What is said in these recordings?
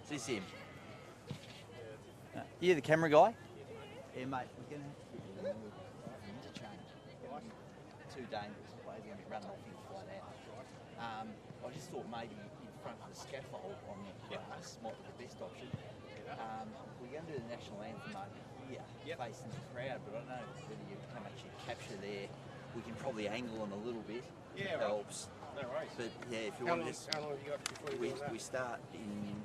Is this him? You the camera guy? Yeah, mate. We're going to have to interchange. Too dangerous. Players are going to be running off in flat out. I just thought maybe in front of the scaffold on the grass might be the best option. We're going to do the national anthem over here, facing the crowd, but I don't know how much you capture there. We can probably angle them a little bit. Yeah, helps. No worries. But yeah, if you want to just... How long have you got before you do that? We start in...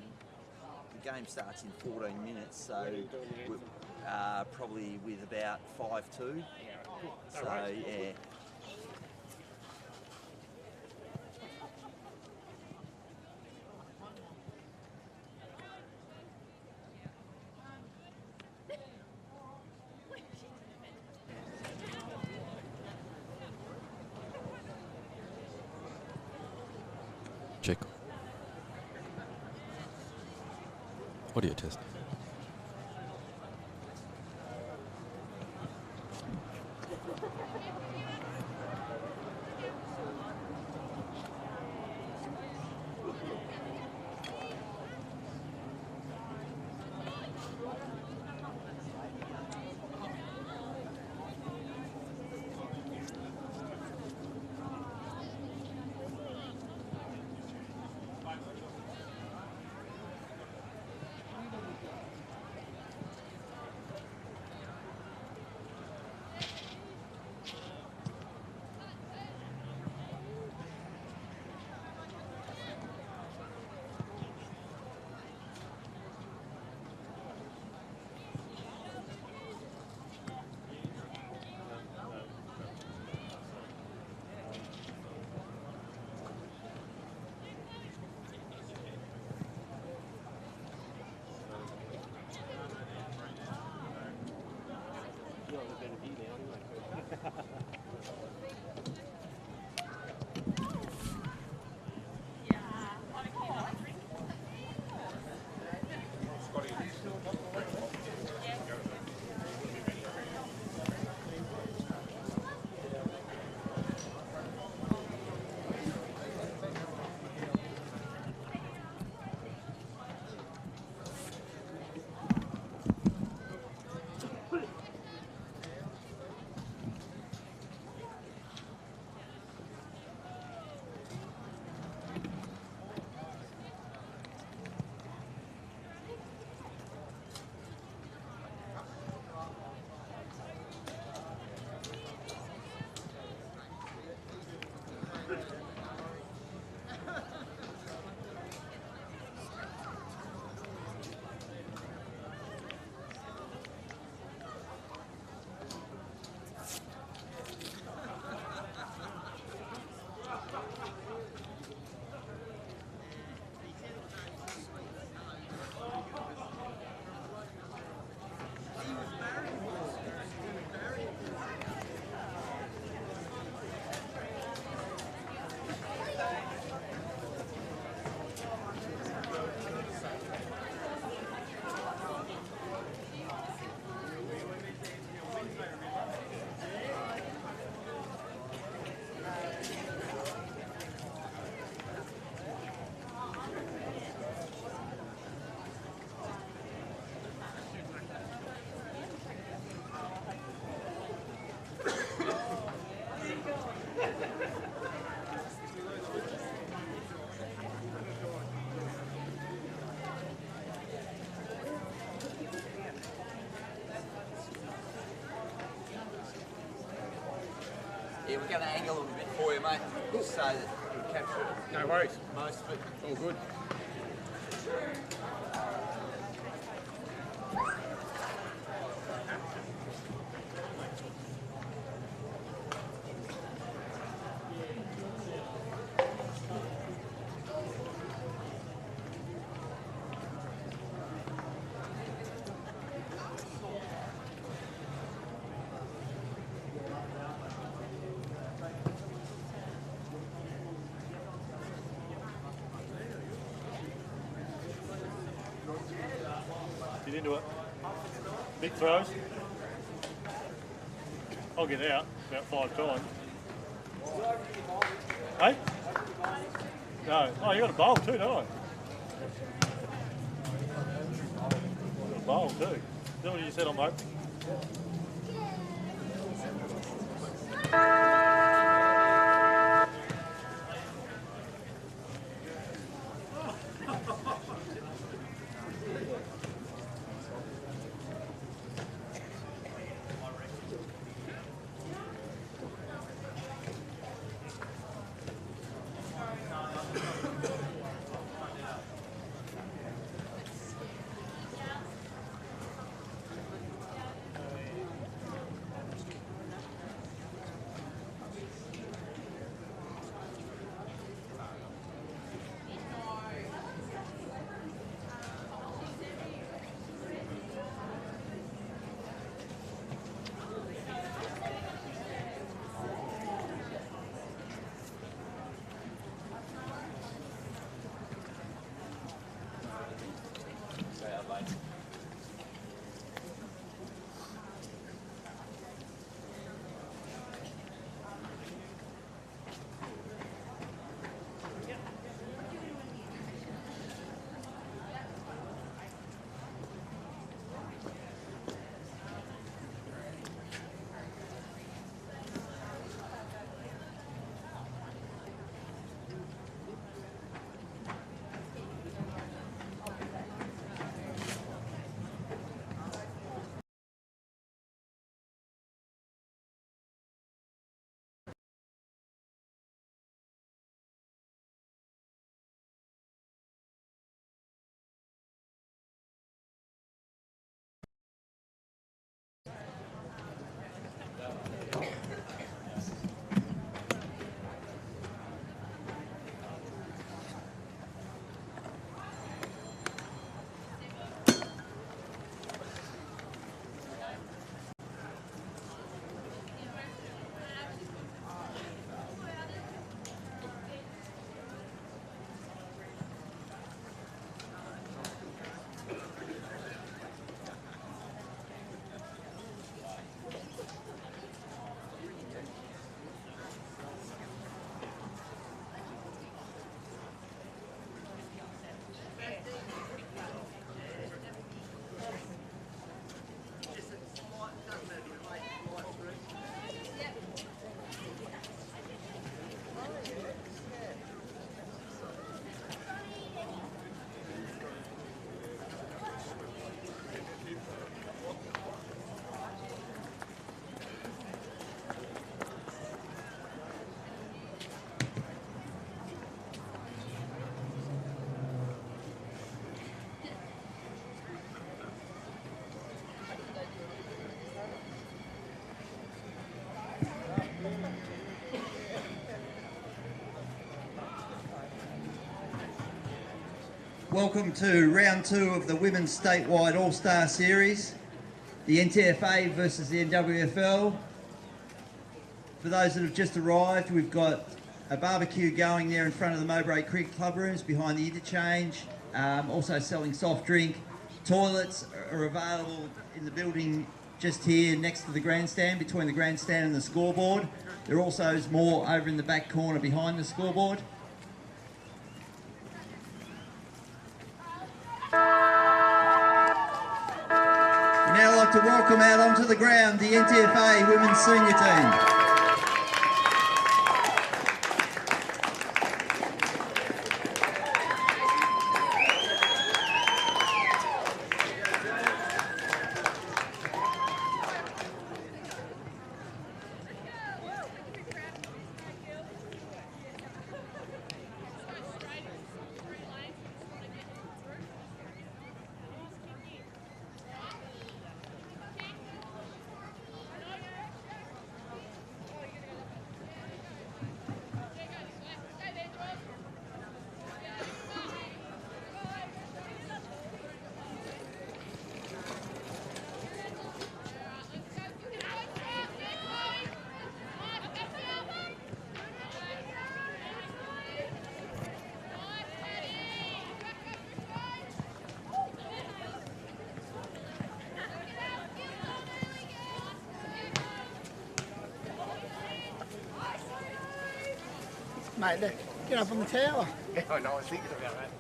The game starts in 14 minutes, so probably with about 5-2. Yeah, cool. So, yeah. Check. Audio test. Yeah, we're going to angle them a bit for you, mate, so that you can capture no worries. Most of it. All good. Get into it. Big throws. I'll get out about 5 times. Hey? No. Oh, you got a bowl too, don't I? bowl too. Is that what you said I'm hoping? Welcome to round 2 of the Women's Statewide All-Star Series, the NTFAW versus the NWFL. For those that have just arrived, we've got a barbecue going there in front of the Mowbray Creek Club Rooms behind the interchange, also selling soft drink. Toilets are available in the building just here next to the grandstand, between the grandstand and the scoreboard. There also is more over in the back corner behind the scoreboard. We'd now like to welcome out onto the ground the NTFAW Women's Senior Team. Mate, look, get up on the tower. Yeah, I know, I was thinking about that.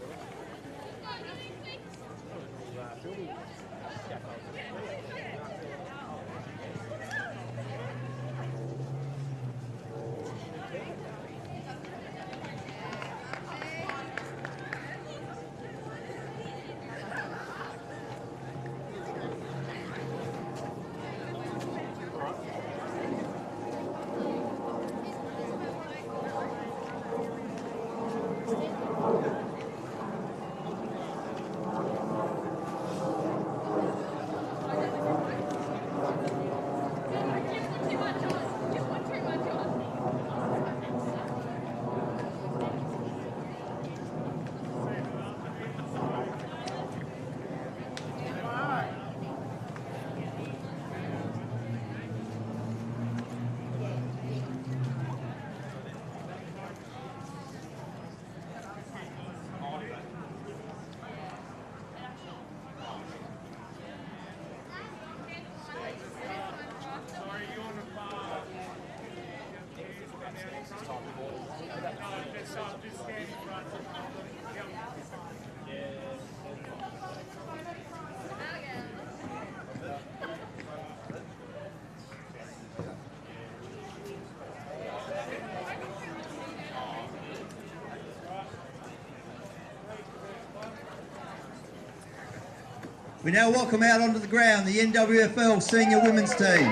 We now welcome out onto the ground the NWFL senior women's team.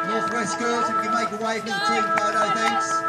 Northwest girls, if you can make a way for the team photo, thanks.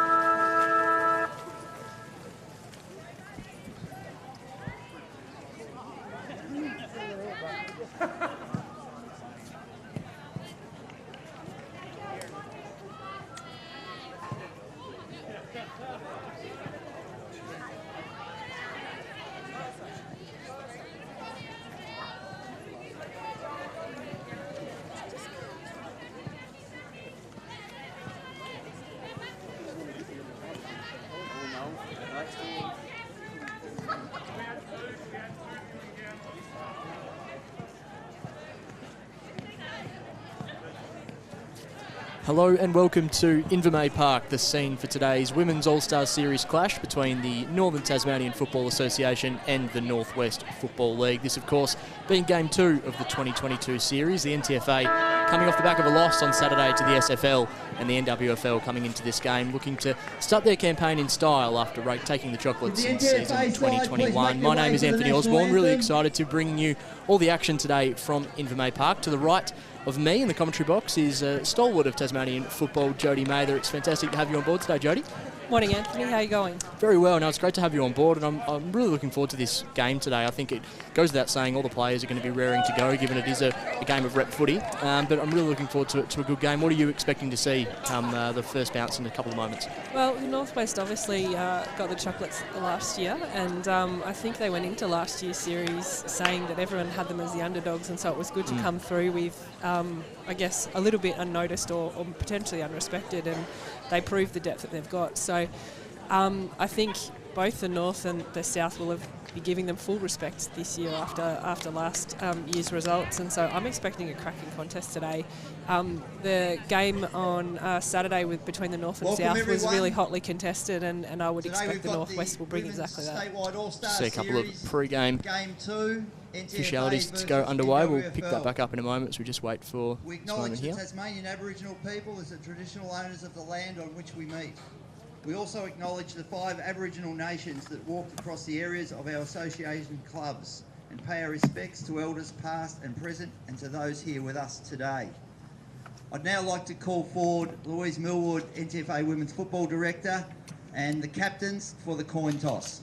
Hello and welcome to Invermay Park, the scene for today's Women's All-Star Series clash between the Northern Tasmanian Football Association and the Northwest Football League. This, of course, being Game 2 of the 2022 series, the NTFA coming off the back of a loss on Saturday to the SFL, and the NWFL coming into this game looking to start their campaign in style after taking the chocolates in season 2021. My name is Anthony Osborne, really excited to bring you all the action today from Invermay Park. To the right of me in the commentary box is stalwart of Tasmanian football, Jodie Mather. It's fantastic to have you on board today, Jodie. Morning, Anthony. How are you going? Very well. Now, it's great to have you on board, and I'm really looking forward to this game today. I think it goes without saying all the players are going to be raring to go, given it is a game of rep footy. But I'm really looking forward to a good game. What are you expecting to see come the first bounce in a couple of moments? Well, the Northwest obviously got the chocolates last year, and I think they went into last year's series saying that everyone had them as the underdogs, and so it was good to come through with, I guess, a little bit unnoticed or potentially unrespected, and they proved the depth that they've got. So I think both the North and the South will be giving them full respect this year after last year's results, and so I'm expecting a cracking contest today. The game on Saturday between the North and South was really hotly contested, and I would expect the Northwest will bring exactly that. See a couple of pre-game officialities to go underway. We'll pick that back up in a moment as we just wait for We this moment acknowledge the here. Tasmanian Aboriginal people as the traditional owners of the land on which we meet. We also acknowledge the 5 Aboriginal nations that walked across the areas of our association clubs and pay our respects to elders past and present and to those here with us today. I'd now like to call forward Louise Millwood, NTFA Women's Football Director, and the captains for the coin toss.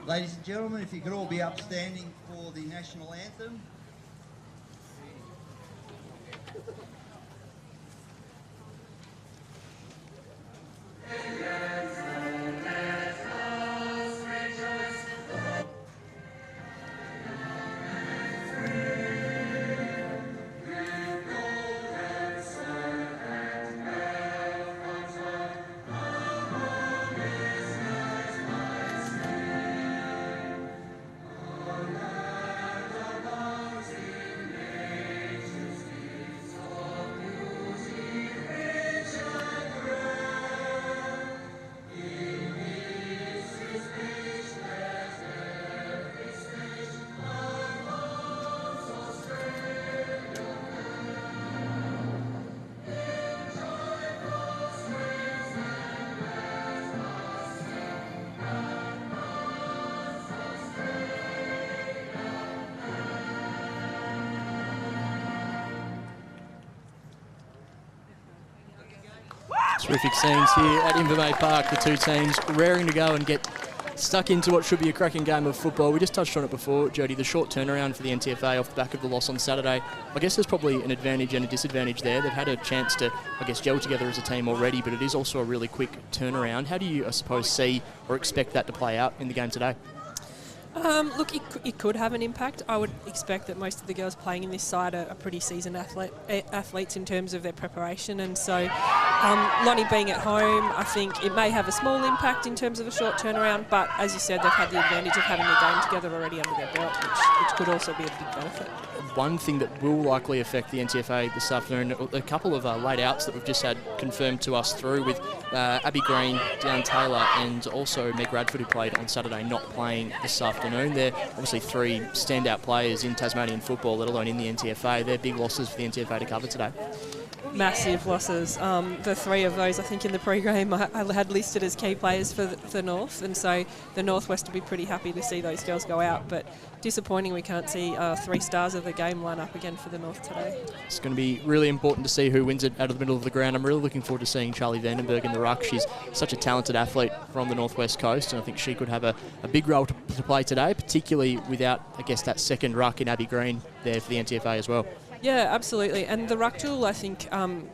Ladies and gentlemen, if you could all be upstanding for the national anthem. Terrific scenes here at Invermay Park. The two teams raring to go and get Stuck into what should be a cracking game of football. We just touched on it before, Jody, the short turnaround for the NTFA off the back of the loss on Saturday. I guess there's probably an advantage and a disadvantage there. They've had a chance to, I guess, gel together as a team already, but it is also a really quick turnaround. How do you, I suppose, see or expect that to play out in the game today? Look, it could have an impact. I would expect that most of the girls playing in this side are pretty seasoned athletes in terms of their preparation, and so Lonnie being at home, I think it may have a small impact in terms of a short turnaround, but as you said, they've had the advantage of having the game together already under their belt, which could also be a big benefit. One thing that will likely affect the NTFA this afternoon, a couple of late outs that we've just had confirmed to us through with Abby Green, Dion Taylor, and also Meg Radford, who played on Saturday, not playing this afternoon. They're obviously three standout players in Tasmanian football, let alone in the NTFA. They're big losses for the NTFA to cover today. Massive losses. The three of those, I think, in the pre-game I had listed as key players for the North, and so the Northwest will be pretty happy to see those girls go out, but disappointing we can't see 3 stars of the game line up again for the North today. It's going to be really important to see who wins it out of the middle of the ground. I'm really looking forward to seeing Charlie Vandenberg in the ruck. She's such a talented athlete from the Northwest Coast, and I think she could have a big role to play today, particularly without, I guess, that second ruck in Abby Green there for the NTFA as well. Yeah, absolutely. And the ruck duel, I think,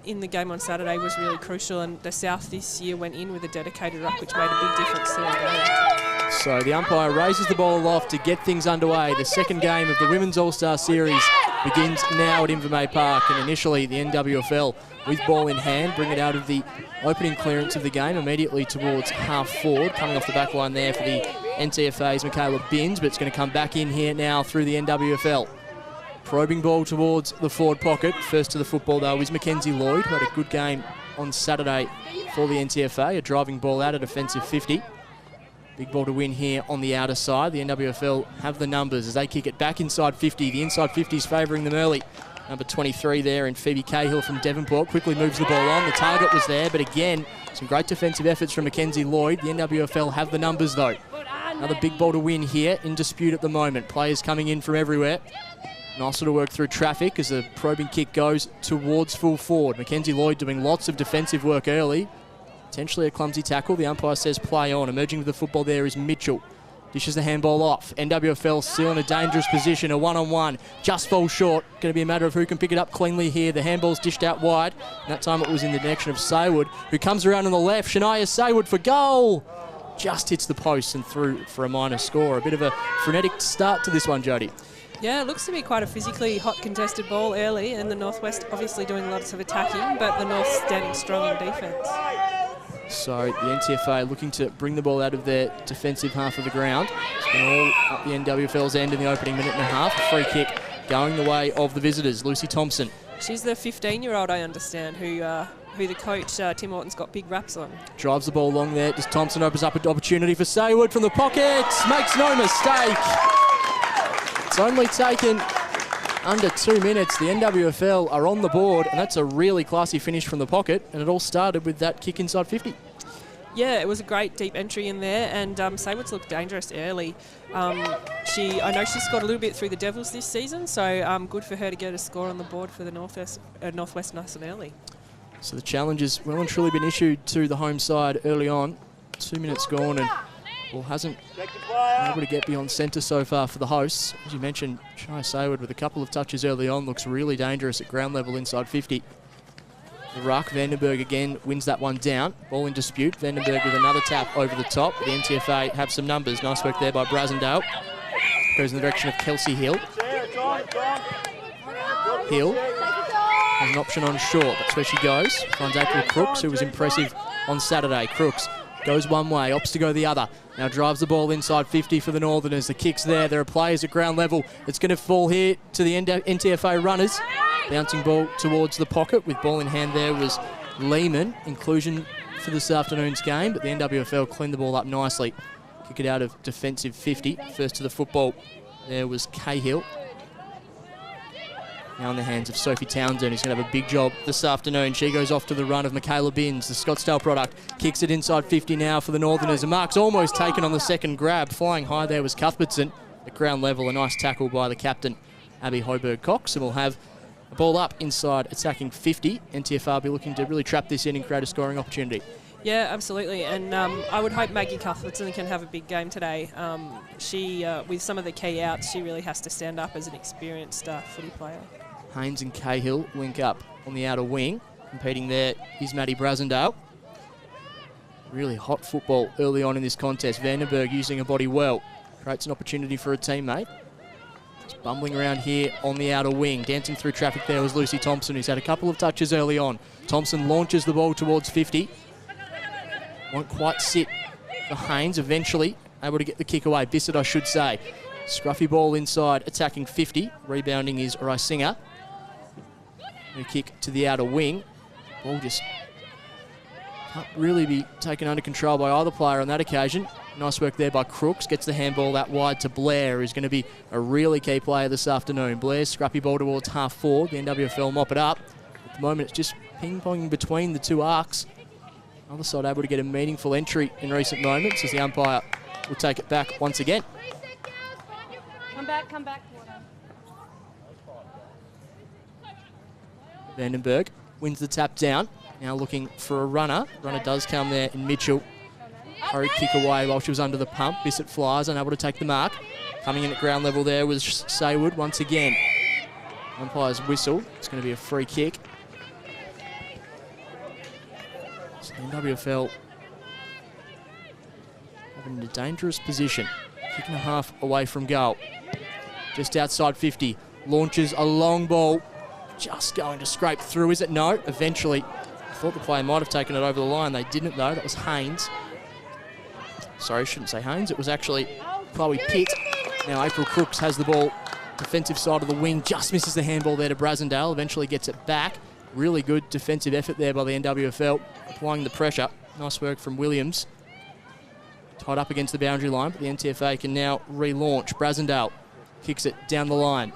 in the game on Saturday was really crucial, and the South this year went in with a dedicated ruck, which made a big difference to their game. So the umpire raises the ball aloft to get things underway. The second game of the Women's All-Star Series begins now at Invermay Park, and initially the NWFL, with ball in hand, bring it out of the opening clearance of the game immediately towards half forward, coming off the back line there for the NTFA's Michaela Binns, but it's going to come back in here now through the NWFL. Probing ball towards the forward pocket. First to the football, though, is Mackenzie Lloyd, who had a good game on Saturday for the NTFA. A driving ball out at defensive 50. Big ball to win here on the outer side. The NWFL have the numbers as they kick it back inside 50. The inside 50 is favouring them early. Number 23 there, and Phoebe Cahill from Devonport quickly moves the ball on. The target was there, but again, some great defensive efforts from Mackenzie Lloyd. The NWFL have the numbers, though. Another big ball to win here, in dispute at the moment. Players coming in from everywhere. Nice little work through traffic as the probing kick goes towards full forward. Mackenzie Lloyd doing lots of defensive work early. Potentially a clumsy tackle. The umpire says play on. Emerging with the football there is Mitchell. Dishes the handball off. NWFL still in a dangerous position. A one-on-one. Just falls short. Going to be a matter of who can pick it up cleanly here. The handball's dished out wide. And that time it was in the direction of Saywood, who comes around on the left. Shania Saywood for goal. Just hits the post and through for a minor score. A bit of a frenetic start to this one, Jody. Yeah, it looks to be quite a physically hot contested ball early, and the Northwest obviously doing lots of attacking, but the North standing strong in defence. So the NTFA looking to bring the ball out of their defensive half of the ground. It's been all up the NWFL's end in the opening minute and a half. A free kick going the way of the visitors, Lucy Thompson. She's the 15-year-old, I understand, who the coach, Tim Orton's got big raps on. Drives the ball along there. Just Thompson opens up an opportunity for Saywood from the pocket. Makes no mistake. It's only taken under 2 minutes. The NWFL are on the board, and that's a really classy finish from the pocket, and it all started with that kick inside 50. Yeah, it was a great deep entry in there, and Saywood's looked dangerous early. I know she's scored a little bit through the Devils this season, so good for her to get a score on the board for the Northwest nice and early. So the challenge has well and truly been issued to the home side early on. 2 minutes gone, and ball hasn't been able to get beyond centre so far for the hosts. As you mentioned, Shai Saywood with a couple of touches early on looks really dangerous at ground level inside 50. The ruck, Vandenberg again wins that one down. Ball in dispute. Vandenberg with another tap over the top. The NTFA have some numbers. Nice work there by Brasendale. Goes in the direction of Kelsey Hill. Hill has an option on short. That's where she goes. Finds April Crooks, who was impressive on Saturday. Crooks goes one way, opts to go the other. Now drives the ball inside 50 for the Northerners. The kick's there. There are players at ground level. It's going to fall here to the NTFA runners. Bouncing ball towards the pocket with ball in hand there was Lehman. Inclusion for this afternoon's game, but the NWFL cleaned the ball up nicely. Kick it out of defensive 50. First to the football there was Cahill. Now in the hands of Sophie Townsend, who's going to have a big job this afternoon. She goes off to the run of Michaela Binns, the Scottsdale product. Kicks it inside 50 now for the Northerners. And mark's almost taken on the second grab. Flying high there was Cuthbertson. At ground level, a nice tackle by the captain, Abby Hoiberg-Cox. And we'll have a ball up inside attacking 50. NTFA will be looking to really trap this in and create a scoring opportunity. Yeah, absolutely. And I would hope Maggie Cuthbertson can have a big game today. She, with some of the key outs, she really has to stand up as an experienced footy player. Haynes and Cahill link up on the outer wing. Competing there is Maddie Brasendale. Really hot football early on in this contest. Vandenberg using her body well. Creates an opportunity for a teammate. Just bumbling around here on the outer wing. Dancing through traffic there was Lucy Thompson, who's had a couple of touches early on. Thompson launches the ball towards 50. Won't quite sit for Haynes. Eventually able to get the kick away. Bissett, I should say. Scruffy ball inside, attacking 50. Rebounding is Reisinger. New kick to the outer wing. Ball just can't really be taken under control by either player on that occasion. Nice work there by Crooks. Gets the handball that wide to Blair, who's going to be a really key player this afternoon. Blair's scrappy ball towards half forward. The NWFL mop it up. At the moment, it's just ping-ponging between the two arcs. Other side able to get a meaningful entry in recent moments as the umpire will take it back once again. Come back. Vandenberg wins the tap down. Now looking for a runner. Runner does come there in Mitchell. Hurried kick away while she was under the pump. Bissett flies, unable to take the mark. Coming in at ground level there was Saywood once again. Umpire's whistle. It's going to be a free kick. So the NWFL in a dangerous position. Kick and a half away from goal. Just outside 50. Launches a long ball. Just going to scrape through, is it? No, eventually. I thought the player might have taken it over the line. They didn't, though. That was Haynes. Sorry, shouldn't say Haynes. It was actually Chloe Pitt. Now April Crooks has the ball. Defensive side of the wing. Just misses the handball there to Brasendale. Eventually gets it back. Really good defensive effort there by the NWFL. Applying the pressure. Nice work from Williams. Tied up against the boundary line, but the NTFA can now relaunch. Brasendale kicks it down the line.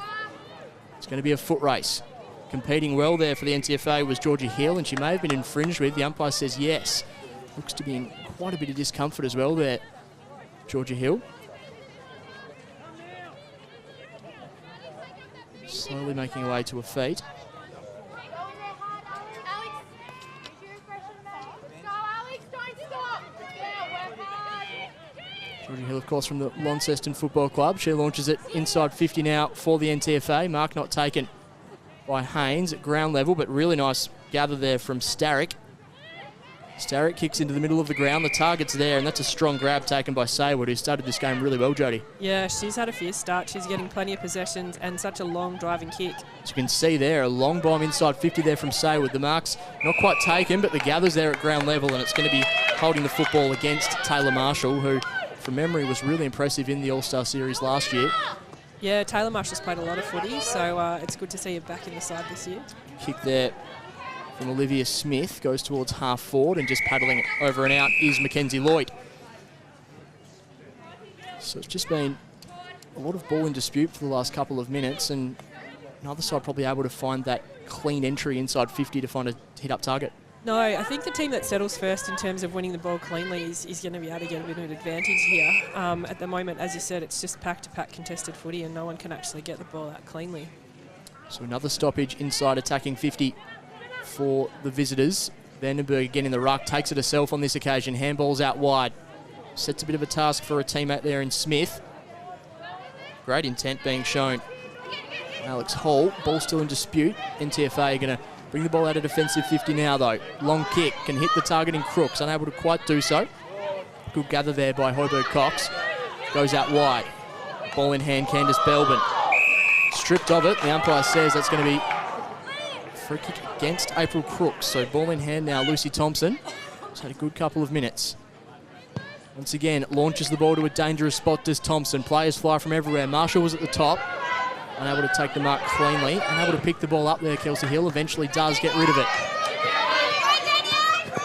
It's going to be a foot race. Competing well there for the NTFA was Georgia Hill, and she may have been infringed with. The umpire says yes. Looks to be in quite a bit of discomfort as well there, Georgia Hill. Slowly making her way to her feet. Georgia Hill, of course, from the Launceston Football Club. She launches it inside 50 now for the NTFA. Mark not taken by Haynes at ground level, but really nice gather there from Starrick. Starrick kicks into the middle of the ground. The target's there, and that's a strong grab taken by Saywood, who started this game really well, Jodie. Yeah, she's had a fierce start. She's getting plenty of possessions and such a long driving kick. As you can see there, a long bomb inside 50 there from Saywood. The mark's not quite taken, but the gather's there at ground level, and it's going to be holding the football against Taylor Marshall, who, from memory, was really impressive in the All-Star Series last year. Yeah, Taylor Marshall's played a lot of footy, so it's good to see her back in the side this year. Kick there from Olivia Smith, goes towards half forward, and just paddling it over and out is Mackenzie Lloyd. So it's just been a lot of ball in dispute for the last couple of minutes, and another side probably able to find that clean entry inside 50 to find a hit-up target. No, I think the team that settles first in terms of winning the ball cleanly is going to be able to get a bit of an advantage here. At the moment, as you said, it's just pack-to-pack contested footy, and no one can actually get the ball out cleanly. So another stoppage inside attacking 50 for the visitors. Vandenberg again in the ruck, takes it herself on this occasion. Handball's out wide. Sets a bit of a task for a teammate there in Smith. Great intent being shown. Alex Hall, ball still in dispute. NTFA are going to bring the ball out of defensive 50 now, though. Long kick, can hit the target in Crooks, unable to quite do so. Good gather there by Hoiberg Cox. Goes out wide. Ball in hand, Candice Belbin. Stripped of it, the umpire says that's going to be free kick against April Crooks. So ball in hand now, Lucy Thompson. She's had a good couple of minutes. Once again, launches the ball to a dangerous spot, does Thompson. Players fly from everywhere. Marshall was at the top. Unable to take the mark cleanly. Unable to pick the ball up there, Kelsey Hill. Eventually does get rid of it.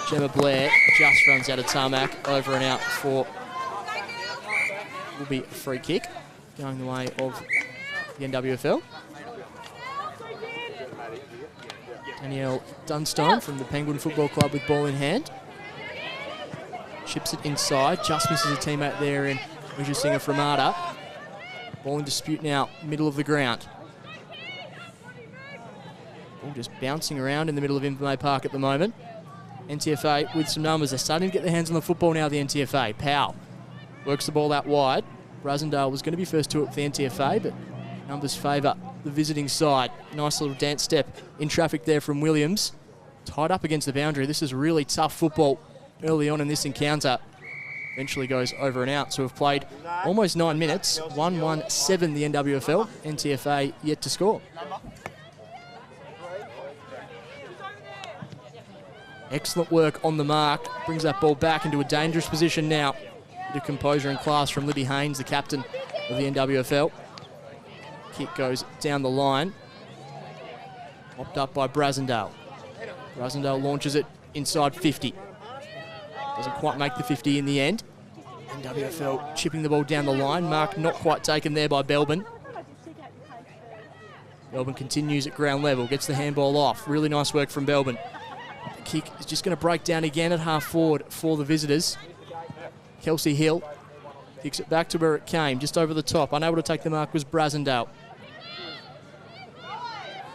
Gemma Blair just runs out of tarmac. Over and out for will be a free kick. Going the way of the NWFL. Danielle Dunstone from the Penguin Football Club with ball in hand. Chips it inside. Just misses a teammate there in Ujja Singer Framada. Ball in dispute now, middle of the ground. Ball just bouncing around in the middle of Invermay Park at the moment. NTFA with some numbers. They're starting to get their hands on the football now, the NTFA. Powell works the ball out wide. Brasendale was going to be first to it for the NTFA, but numbers favour the visiting side. Nice little dance step in traffic there from Williams. Tied up against the boundary. This is really tough football early on in this encounter. Eventually goes over and out. So we've played almost 9 minutes. 1-1-7 the NWFL. NTFA yet to score. Excellent work on the mark. Brings that ball back into a dangerous position now. Bit of composure and class from Libby Haynes, the captain of the NWFL. Kick goes down the line. Mopped up by Brasendale. Brasendale launches it inside 50. Doesn't quite make the 50 in the end. NWFL chipping the ball down the line. Mark not quite taken there by Belbin. Belbin continues at ground level. Gets the handball off. Really nice work from Belbin. The kick is just going to break down again at half forward for the visitors. Kelsey Hill kicks it back to where it came, just over the top. Unable to take the mark was Brasendale.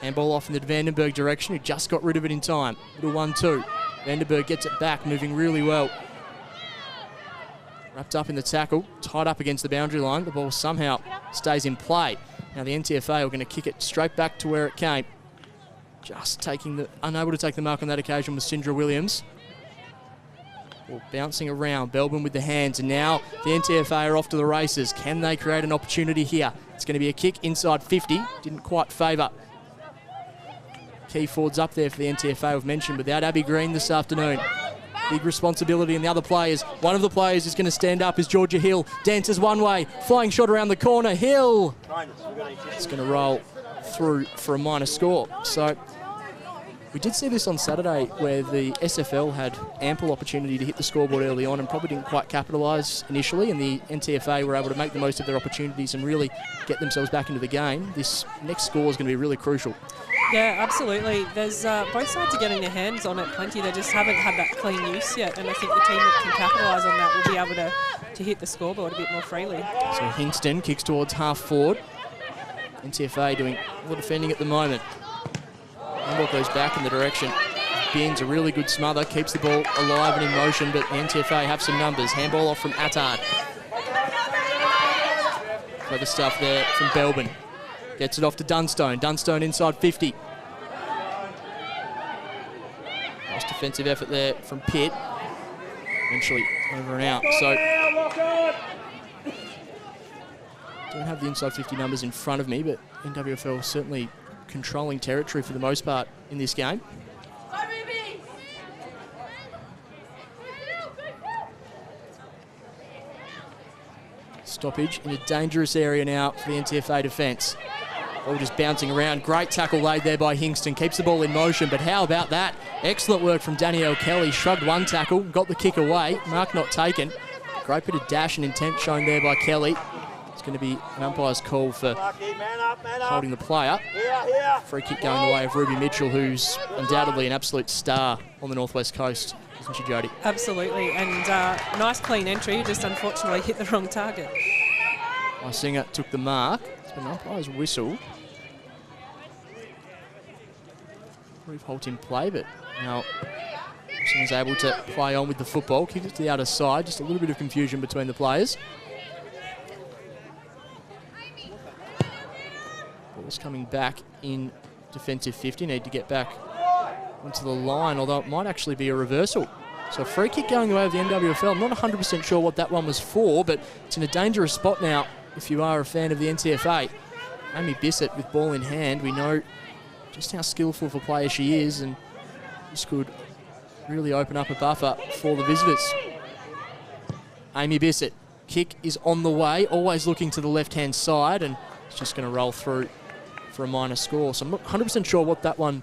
Handball off in the Vandenberg direction, who just got rid of it in time. Little 1-2. Vandenberg gets it back, moving really well. Wrapped up in the tackle, tied up against the boundary line. The ball somehow stays in play. Now the NTFA are going to kick it straight back to where it came. Just unable to take the mark on that occasion was Sindra Williams. Ball bouncing around, Belbin with the hands, and now the NTFA are off to the races. Can they create an opportunity here? It's going to be a kick inside 50. Didn't quite favour key forwards up there for the NTFA we've mentioned. Without Abby Green this afternoon, big responsibility in the other players. One of the players is going to stand up is Georgia Hill. Dances one way, flying shot around the corner. Hill! It's going to roll through for a minor score. So we did see this on Saturday where the SFL had ample opportunity to hit the scoreboard early on and probably didn't quite capitalise initially, and the NTFA were able to make the most of their opportunities and really get themselves back into the game. This next score is going to be really crucial. Yeah, absolutely. There's both sides are getting their hands on it plenty. They just haven't had that clean use yet, and I think the team that can capitalise on that will be able to hit the scoreboard a bit more freely. So Hingston kicks towards half forward. NTFA doing a lot of defending at the moment. Handball goes back in the direction. Binns, a really good smother, keeps the ball alive and in motion, but the NTFA have some numbers. Handball off from Attard. Clever stuff there from Belbin. Gets it off to Dunstone. Dunstone inside 50. Nice defensive effort there from Pitt. Eventually over and out. So don't have the inside 50 numbers in front of me, but NWFL certainly controlling territory for the most part in this game. Stoppage in a dangerous area now for the NTFA defence. All just bouncing around. Great tackle laid there by Hingston. Keeps the ball in motion, but how about that? Excellent work from Danielle Kelly. Shrugged one tackle, got the kick away. Mark not taken. Great bit of dash and intent shown there by Kelly. It's going to be an umpire's call for holding the player. Free kick going the way of Ruby Mitchell, who's undoubtedly an absolute star on the Northwest Coast, isn't she, Jodie? Absolutely, and nice clean entry, just unfortunately hit the wrong target. Isinger took the mark. It's been an umpire's whistle. Brief halt in play, but now Isinger's able to play on with the football. Kick it to the outer side, just a little bit of confusion between the players. Ball's coming back in defensive 50. Need to get back onto the line, although it might actually be a reversal. So a free kick going away of the NWFL. I'm not 100% sure what that one was for, but it's in a dangerous spot now if you are a fan of the NTFA. Amy Bissett with ball in hand. We know just how skillful of a player she is, and this could really open up a buffer for the visitors. Amy Bissett. Kick is on the way, always looking to the left-hand side, and it's just going to roll through for a minor score. So I'm not 100% sure what that one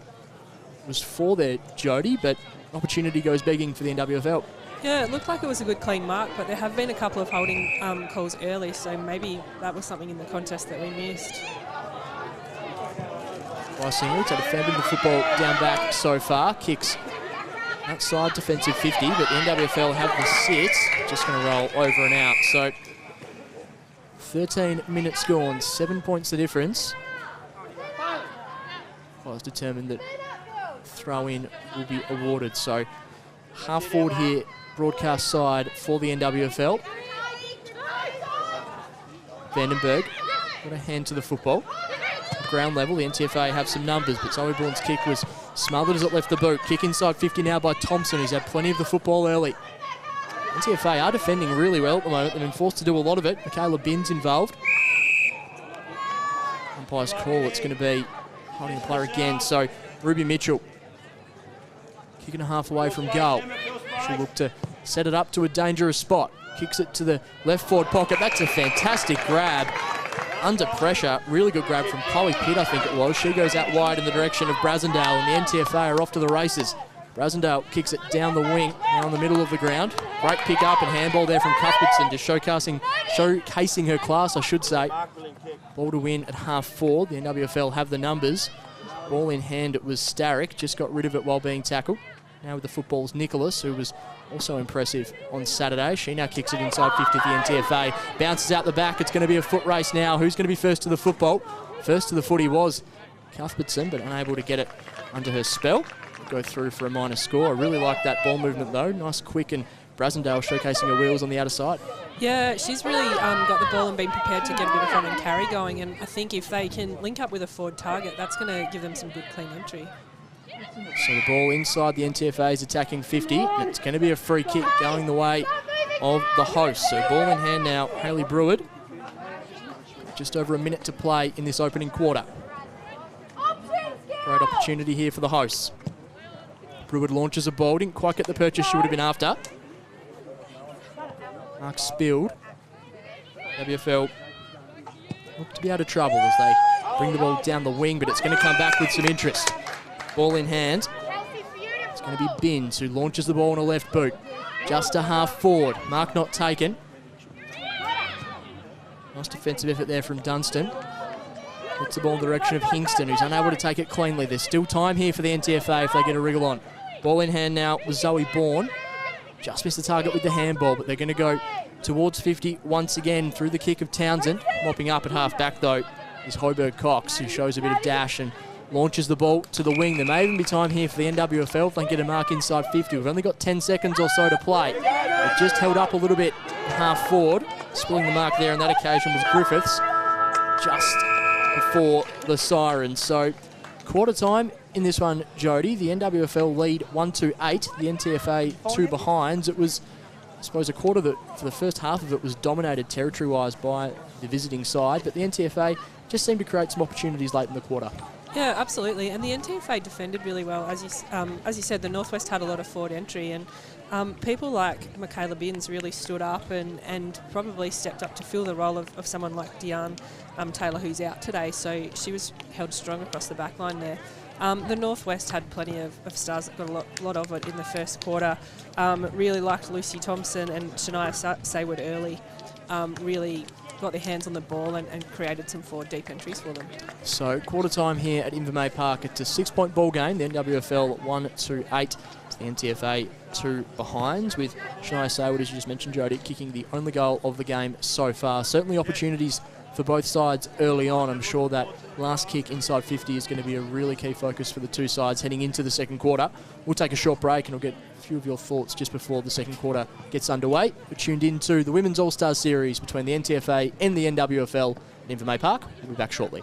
was for there, Jodie, but opportunity goes begging for the NWFL. Yeah, it looked like it was a good clean mark, but there have been a couple of holding calls early, so maybe that was something in the contest that we missed. Isinger to defending the football down back so far. Kicks outside defensive 50, but the NWFL have the sit. Just going to roll over and out. So 13 minutes gone, 7 points the difference. I was determined that throw-in will be awarded. So half forward here, broadcast side for the NWFL. Vandenberg got a hand to the football. Ground level, the NTFA have some numbers, but Zoe Bourne's kick was smothered as it left the boot. Kick inside 50 now by Thompson, who's had plenty of the football early. NTFA are defending really well at the moment. They've been forced to do a lot of it. Michaela Binns involved. Umpire's call, it's going to be holding the player again. So Ruby Mitchell, kicking a half away from goal. She'll look to set it up to a dangerous spot. Kicks it to the left forward pocket. That's a fantastic grab. Under pressure, really good grab from Chloe Pitt, I think it was. She goes out wide in the direction of Brassendale, and the NTFA are off to the races. Brassendale kicks it down the wing, now in the middle of the ground. Great pick up and handball there from Cuthbertson, just showcasing her class, I should say. Ball to win at half forward. The NWFL have the numbers. Ball in hand, it was Starrick, just got rid of it while being tackled. Now with the football's Nicholas, who was also impressive on Saturday. She now kicks it inside 50 of the NTFA. Bounces out the back. It's going to be a foot race now. Who's going to be first to the football? First to the footy was Cuthbertson, but unable to get it under her spell. Go through for a minor score. I really like that ball movement though. Nice, quick, and Brassendale showcasing her wheels on the outer side. Yeah, she's really got the ball and been prepared to get a bit of front and carry going, and I think if they can link up with a forward target, that's going to give them some good clean entry. So the ball inside the NTFA is attacking 50. It's going to be a free kick going the way of the host. So ball in hand now, Hayley Breward. Just over a minute to play in this opening quarter. Great opportunity here for the hosts. Breward launches a ball, didn't quite get the purchase she would have been after. Mark spilled. WFL look to be out of trouble as they bring the ball down the wing, but it's going to come back with some interest. Ball in hand. It's going to be Binns, who launches the ball on a left boot. Just a half forward. Mark not taken. Nice defensive effort there from Dunstan. Gets the ball in the direction of Hingston, who's unable to take it cleanly. There's still time here for the NTFA if they get a wriggle on. Ball in hand now with Zoe Bourne. Just missed the target with the handball, but they're going to go towards 50 once again through the kick of Townsend. Mopping up at half back though is Hoiberg Cox, who shows a bit of dash and launches the ball to the wing. There may even be time here for the NWFL if they can get a mark inside 50. We've only got 10 seconds or so to play. It just held up a little bit half forward. Spilling the mark there on that occasion was Griffiths just before the siren. So quarter time in this one, Jody. The NWFL lead 1-8. The NTFA 2 behinds. It was, I suppose, a quarter that for the first half of it was dominated territory-wise by the visiting side, but the NTFA just seemed to create some opportunities late in the quarter. Yeah, absolutely. And the NTFA defended really well. As you said, the Northwest had a lot of forward entry, and people like Michaela Binns really stood up and probably stepped up to fill the role of someone like Deanne Taylor, who's out today. So she was held strong across the back line there. The Northwest had plenty of stars that got a lot of it in the first quarter. Really liked Lucy Thompson and Shania Sayward early. Really got their hands on the ball and created some forward deep entries for them. So quarter time here at Invermay Park. It's a 6-point ball game. The NWFL 1-8. The NTFA 2 behinds, with Shania Sayward, as you just mentioned, Jody, kicking the only goal of the game so far. Certainly opportunities for both sides early on. I'm sure that last kick inside 50 is going to be a really key focus for the two sides heading into the second quarter. We'll take a short break and we'll get a few of your thoughts just before the second quarter gets underway. We're tuned into the Women's All-Star Series between the NTFA and the NWFL at Invermay Park. We'll be back shortly.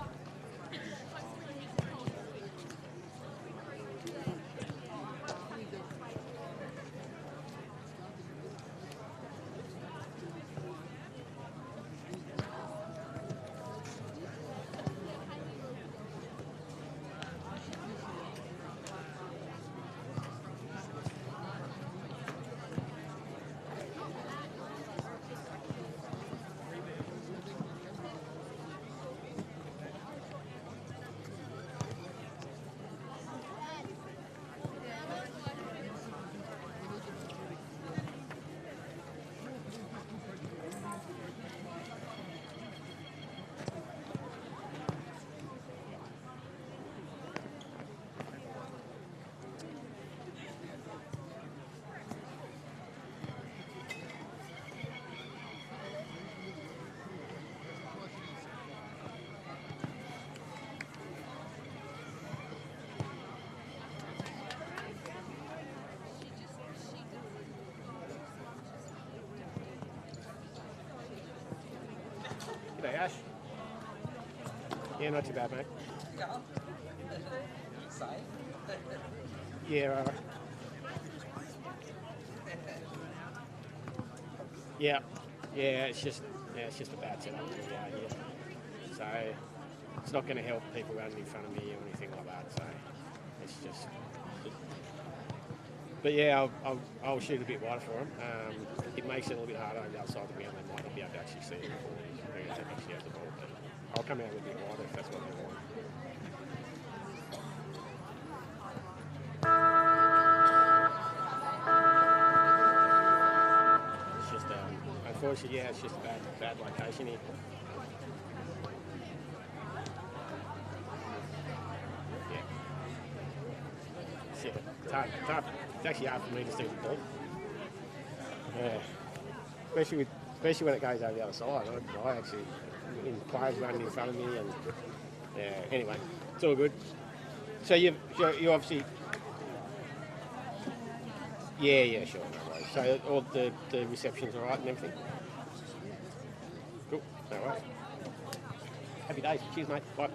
G'day, Ash. Yeah, not too bad, mate. Yeah, yeah, it's just a bad setup here. So it's not going to help people running in front of me or anything like that. So it's just. But yeah, I'll shoot a bit wider for him. It makes it a little bit harder on the other side of the ground. They might not be able to actually see it before they actually have the ball. But I'll come out a little bit wider if that's what they want. It's just, unfortunately, yeah, it's just a bad location here. Yeah. It's hard. It's actually hard for me to see the ball. Yeah. Especially when it goes over the other side. I actually, players running in front of me, and yeah. Anyway, it's all good. So you obviously, yeah, sure, no worries. So all the reception's all right and everything. Cool, no worries. Happy days. Cheers, mate. Bye.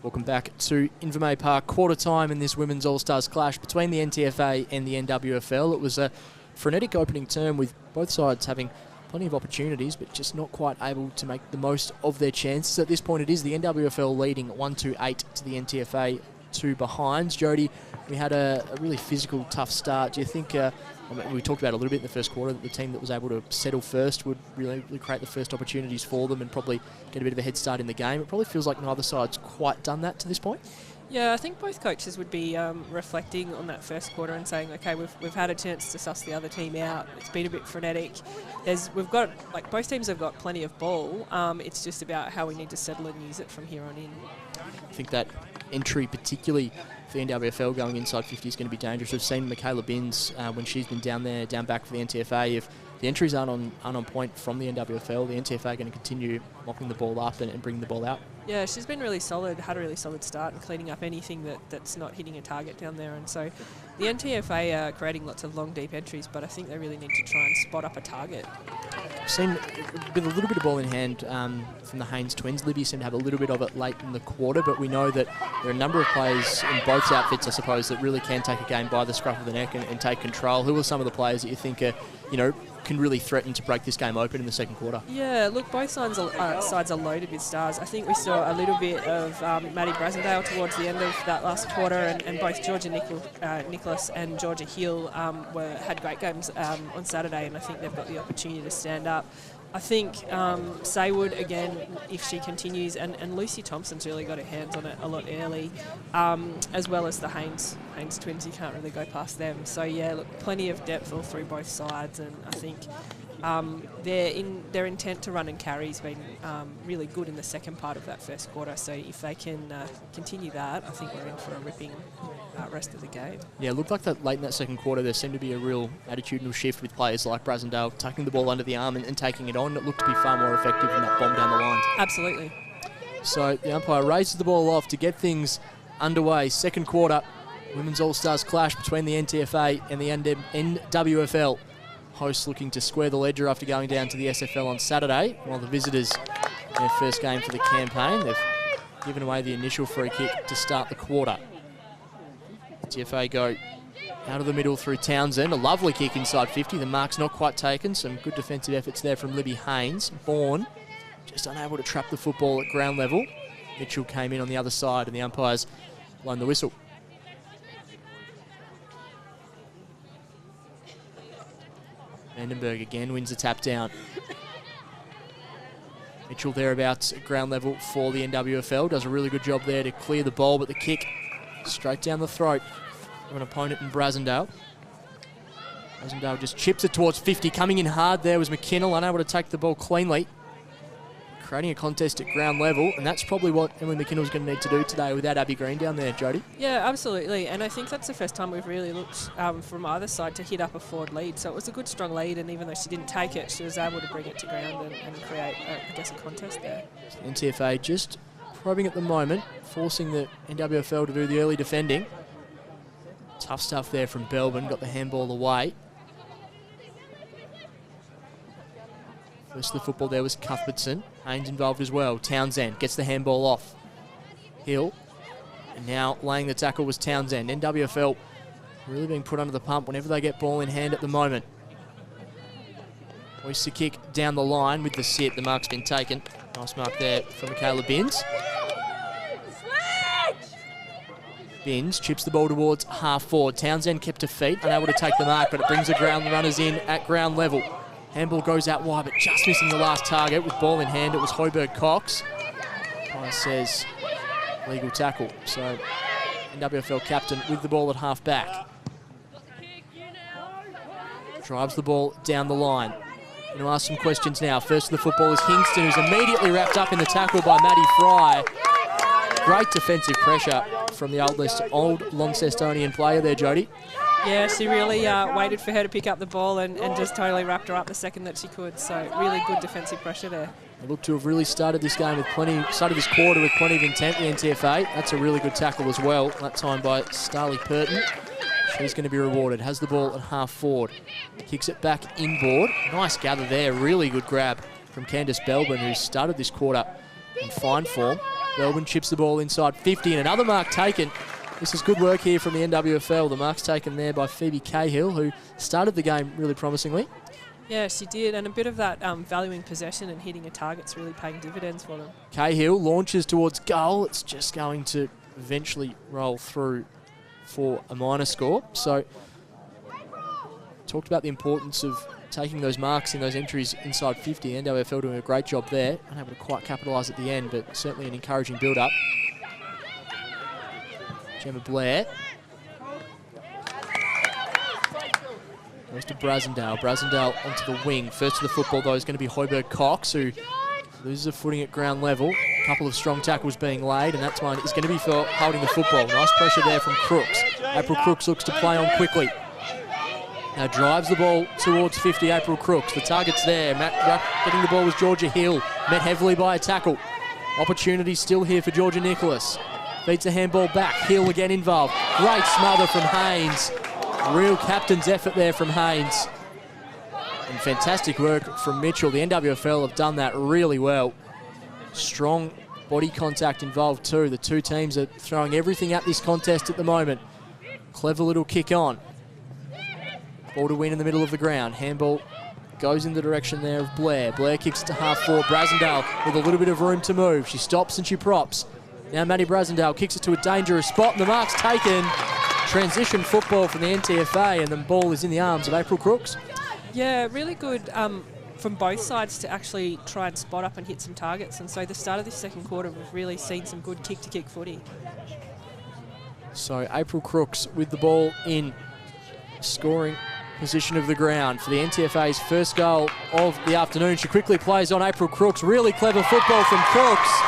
Welcome back to Invermay Park. Quarter time in this Women's All-Stars clash between the NTFA and the NWFL. It was a frenetic opening term with both sides having plenty of opportunities but just not quite able to make the most of their chances. At this point it is the NWFL leading 1-2-8 to the NTFA 2 behind. Jody, we had a really physical, tough start. Do you think, we talked about a little bit in the first quarter, that the team that was able to settle first would really create the first opportunities for them and probably get a bit of a head start in the game? It probably feels like neither side's quite done that to this point. Yeah, I think both coaches would be reflecting on that first quarter and saying, okay, we've had a chance to suss the other team out. It's been a bit frenetic. Both teams have got plenty of ball. It's just about how we need to settle and use it from here on in. I think that entry, particularly for the NWFL, going inside 50 is going to be dangerous. We've seen Michaela Binns when she's been down back for the NTFA. If the entries aren't on point from the NWFL, the NTFA are going to continue mopping the ball up and bringing the ball out. Yeah, she's been really solid, had a really solid start and cleaning up anything that's not hitting a target down there. And so the NTFA are creating lots of long, deep entries, but I think they really need to try and spot up a target. I've seen with a little bit of ball in hand from the Haynes twins. Libby seemed to have a little bit of it late in the quarter, but we know that there are a number of players in both outfits, I suppose, that really can take a game by the scruff of the neck and take control. Who are some of the players that you think are, can really threaten to break this game open in the second quarter? Yeah, look, both sides are loaded with stars. I think we saw a little bit of Maddie Brasendale towards the end of that last quarter, and both Georgia Nicholas and Georgia Hill had great games on Saturday, and I think they've got the opportunity to stand up. I think Saywood, again, if she continues, and Lucy Thompson's really got her hands on it a lot early, as well as the Haynes twins. You can't really go past them. So, yeah, look, plenty of depth all through both sides, and I think their intent to run and carry has been really good in the second part of that first quarter. So if they can continue that, I think we're in for a ripping rest of the game. Yeah, it looked like that late in that second quarter there seemed to be a real attitudinal shift with players like Brasendale tucking the ball under the arm and taking it on. It looked to be far more effective than that bomb down the line. Absolutely. So the umpire raises the ball off to get things underway. Second quarter, Women's All-Stars clash between the NTFA and the NWFL. Hosts looking to square the ledger after going down to the SFL on Saturday, while the visitors, their first game for the campaign, they've given away the initial free kick to start the quarter. TFA go out of the middle through Townsend. A lovely kick inside 50. The mark's not quite taken. Some good defensive efforts there from Libby Haynes. Bourne just unable to trap the football at ground level. Mitchell came in on the other side and the umpires blown the whistle. Vandenberg again wins the tap down. Mitchell thereabouts at ground level for the NWFL. Does a really good job there to clear the ball, but the kick straight down the throat of an opponent in Brasendale. Rosendale just chips it towards 50. Coming in hard there was McKinnell, unable to take the ball cleanly. Creating a contest at ground level, and that's probably what Emily McKinnell's going to need to do today without Abby Green down there, Jodie. Yeah, absolutely. And I think that's the first time we've really looked from either side to hit up a forward lead. So it was a good, strong lead, and even though she didn't take it, she was able to bring it to ground and create, I guess, a contest there. So NTFA just probing at the moment, forcing the NWFL to do the early defending. Tough stuff there from Belbin, got the handball away. First of the football there was Cuthbertson. Haynes involved as well. Townsend gets the handball off. Hill. And now laying the tackle was Townsend. NWFL really being put under the pump whenever they get ball in hand at the moment. Hoists a kick down the line with the sit. The mark's been taken. Nice mark there from Michaela Binns. Binns chips the ball towards half forward. Townsend kept her feet, unable to take the mark, but it brings the ground runners in at ground level. Handball goes out wide, but just missing the last target with ball in hand. It was Hoiberg Cox. Says legal tackle. So NWFL captain with the ball at half back. Drives the ball down the line. Going to ask some questions now. First of the football is Hingston, who's immediately wrapped up in the tackle by Maddie Fry. Great defensive pressure from the old Launcestonian player there, Jodie. Yeah, she really waited for her to pick up the ball and just totally wrapped her up the second that she could. So really good defensive pressure there. They look to have really started this game with started this quarter with plenty of intent, the NTFA. That's a really good tackle as well, that time by Starley Purton. She's going to be rewarded. Has the ball at half forward. Kicks it back inboard. Nice gather there. Really good grab from Candice Belbin, who started this quarter in fine form. Belbin chips the ball inside 50 and another mark taken. This is good work here from the NWFL. The mark's taken there by Phoebe Cahill, who started the game really promisingly. Yeah, she did, and a bit of that valuing possession and hitting a target's really paying dividends for them. Cahill launches towards goal. It's just going to eventually roll through for a minor score. So, talked about the importance of taking those marks in those entries inside 50. NWFL doing a great job there. Unable to quite capitalise at the end, but certainly an encouraging build-up. Gemma Blair. Goes to Brasendale. Brasendale onto the wing. First to the football, though, is going to be Hoiberg Cox, who loses a footing at ground level. A couple of strong tackles being laid, and that one is going to be for holding the football. Nice pressure there from Crooks. April Crooks looks to play on quickly. Now drives the ball towards 50, April Crooks. The target's there. Getting the ball was Georgia Hill. Met heavily by a tackle. Opportunity still here for Georgia Nicholas. Beats the handball back. Hill again involved. Great smother from Haynes. Real captain's effort there from Haynes. And fantastic work from Mitchell. The NWFL have done that really well. Strong body contact involved too. The two teams are throwing everything at this contest at the moment. Clever little kick on. Ball to win in the middle of the ground. Handball goes in the direction there of Blair. Blair kicks it to half forward. Brasendale with a little bit of room to move. She stops and she props. Now Maddie Brasendale kicks it to a dangerous spot, and the mark's taken. Transition football from the NTFA, and the ball is in the arms of April Crooks. Yeah, really good from both sides to actually try and spot up and hit some targets. And so the start of this second quarter, we've really seen some good kick-to-kick footy. So April Crooks with the ball in scoring position of the ground for the NTFA's first goal of the afternoon. She quickly plays on April Crooks. Really clever football from Crooks.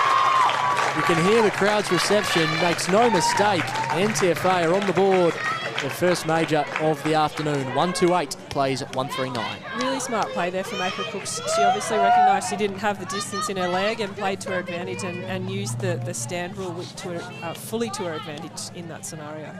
You can hear the crowd's reception, makes no mistake. NTFA are on the board. The first major of the afternoon. 1-2-8 plays at 1-3-9. Really smart play there from April Crooks. She obviously recognised she didn't have the distance in her leg and played to her advantage and used the stand rule fully to her advantage in that scenario.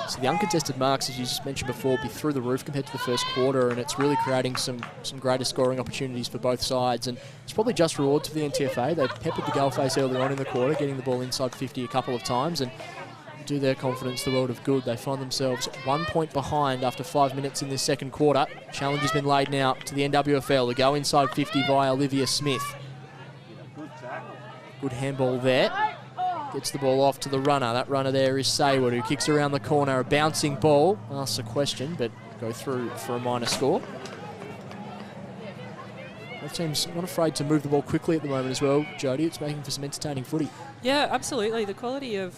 So the uncontested marks, as you just mentioned before, will be through the roof compared to the first quarter, and it's really creating some greater scoring opportunities for both sides. And it's probably just rewards for the NTFA. They peppered the goal face early on in the quarter, getting the ball inside 50 a couple of times, and do their confidence the world of good. They find themselves 1 point behind after 5 minutes in this second quarter. Challenge has been laid now to the NWFL to go inside 50 via Olivia Smith. Good handball there. Gets the ball off to the runner. That runner there is Sayward, who kicks around the corner. A bouncing ball. Asks a question, but go through for a minor score. Both teams not afraid to move the ball quickly at the moment as well, Jody. It's making for some entertaining footy. Yeah, absolutely. The quality of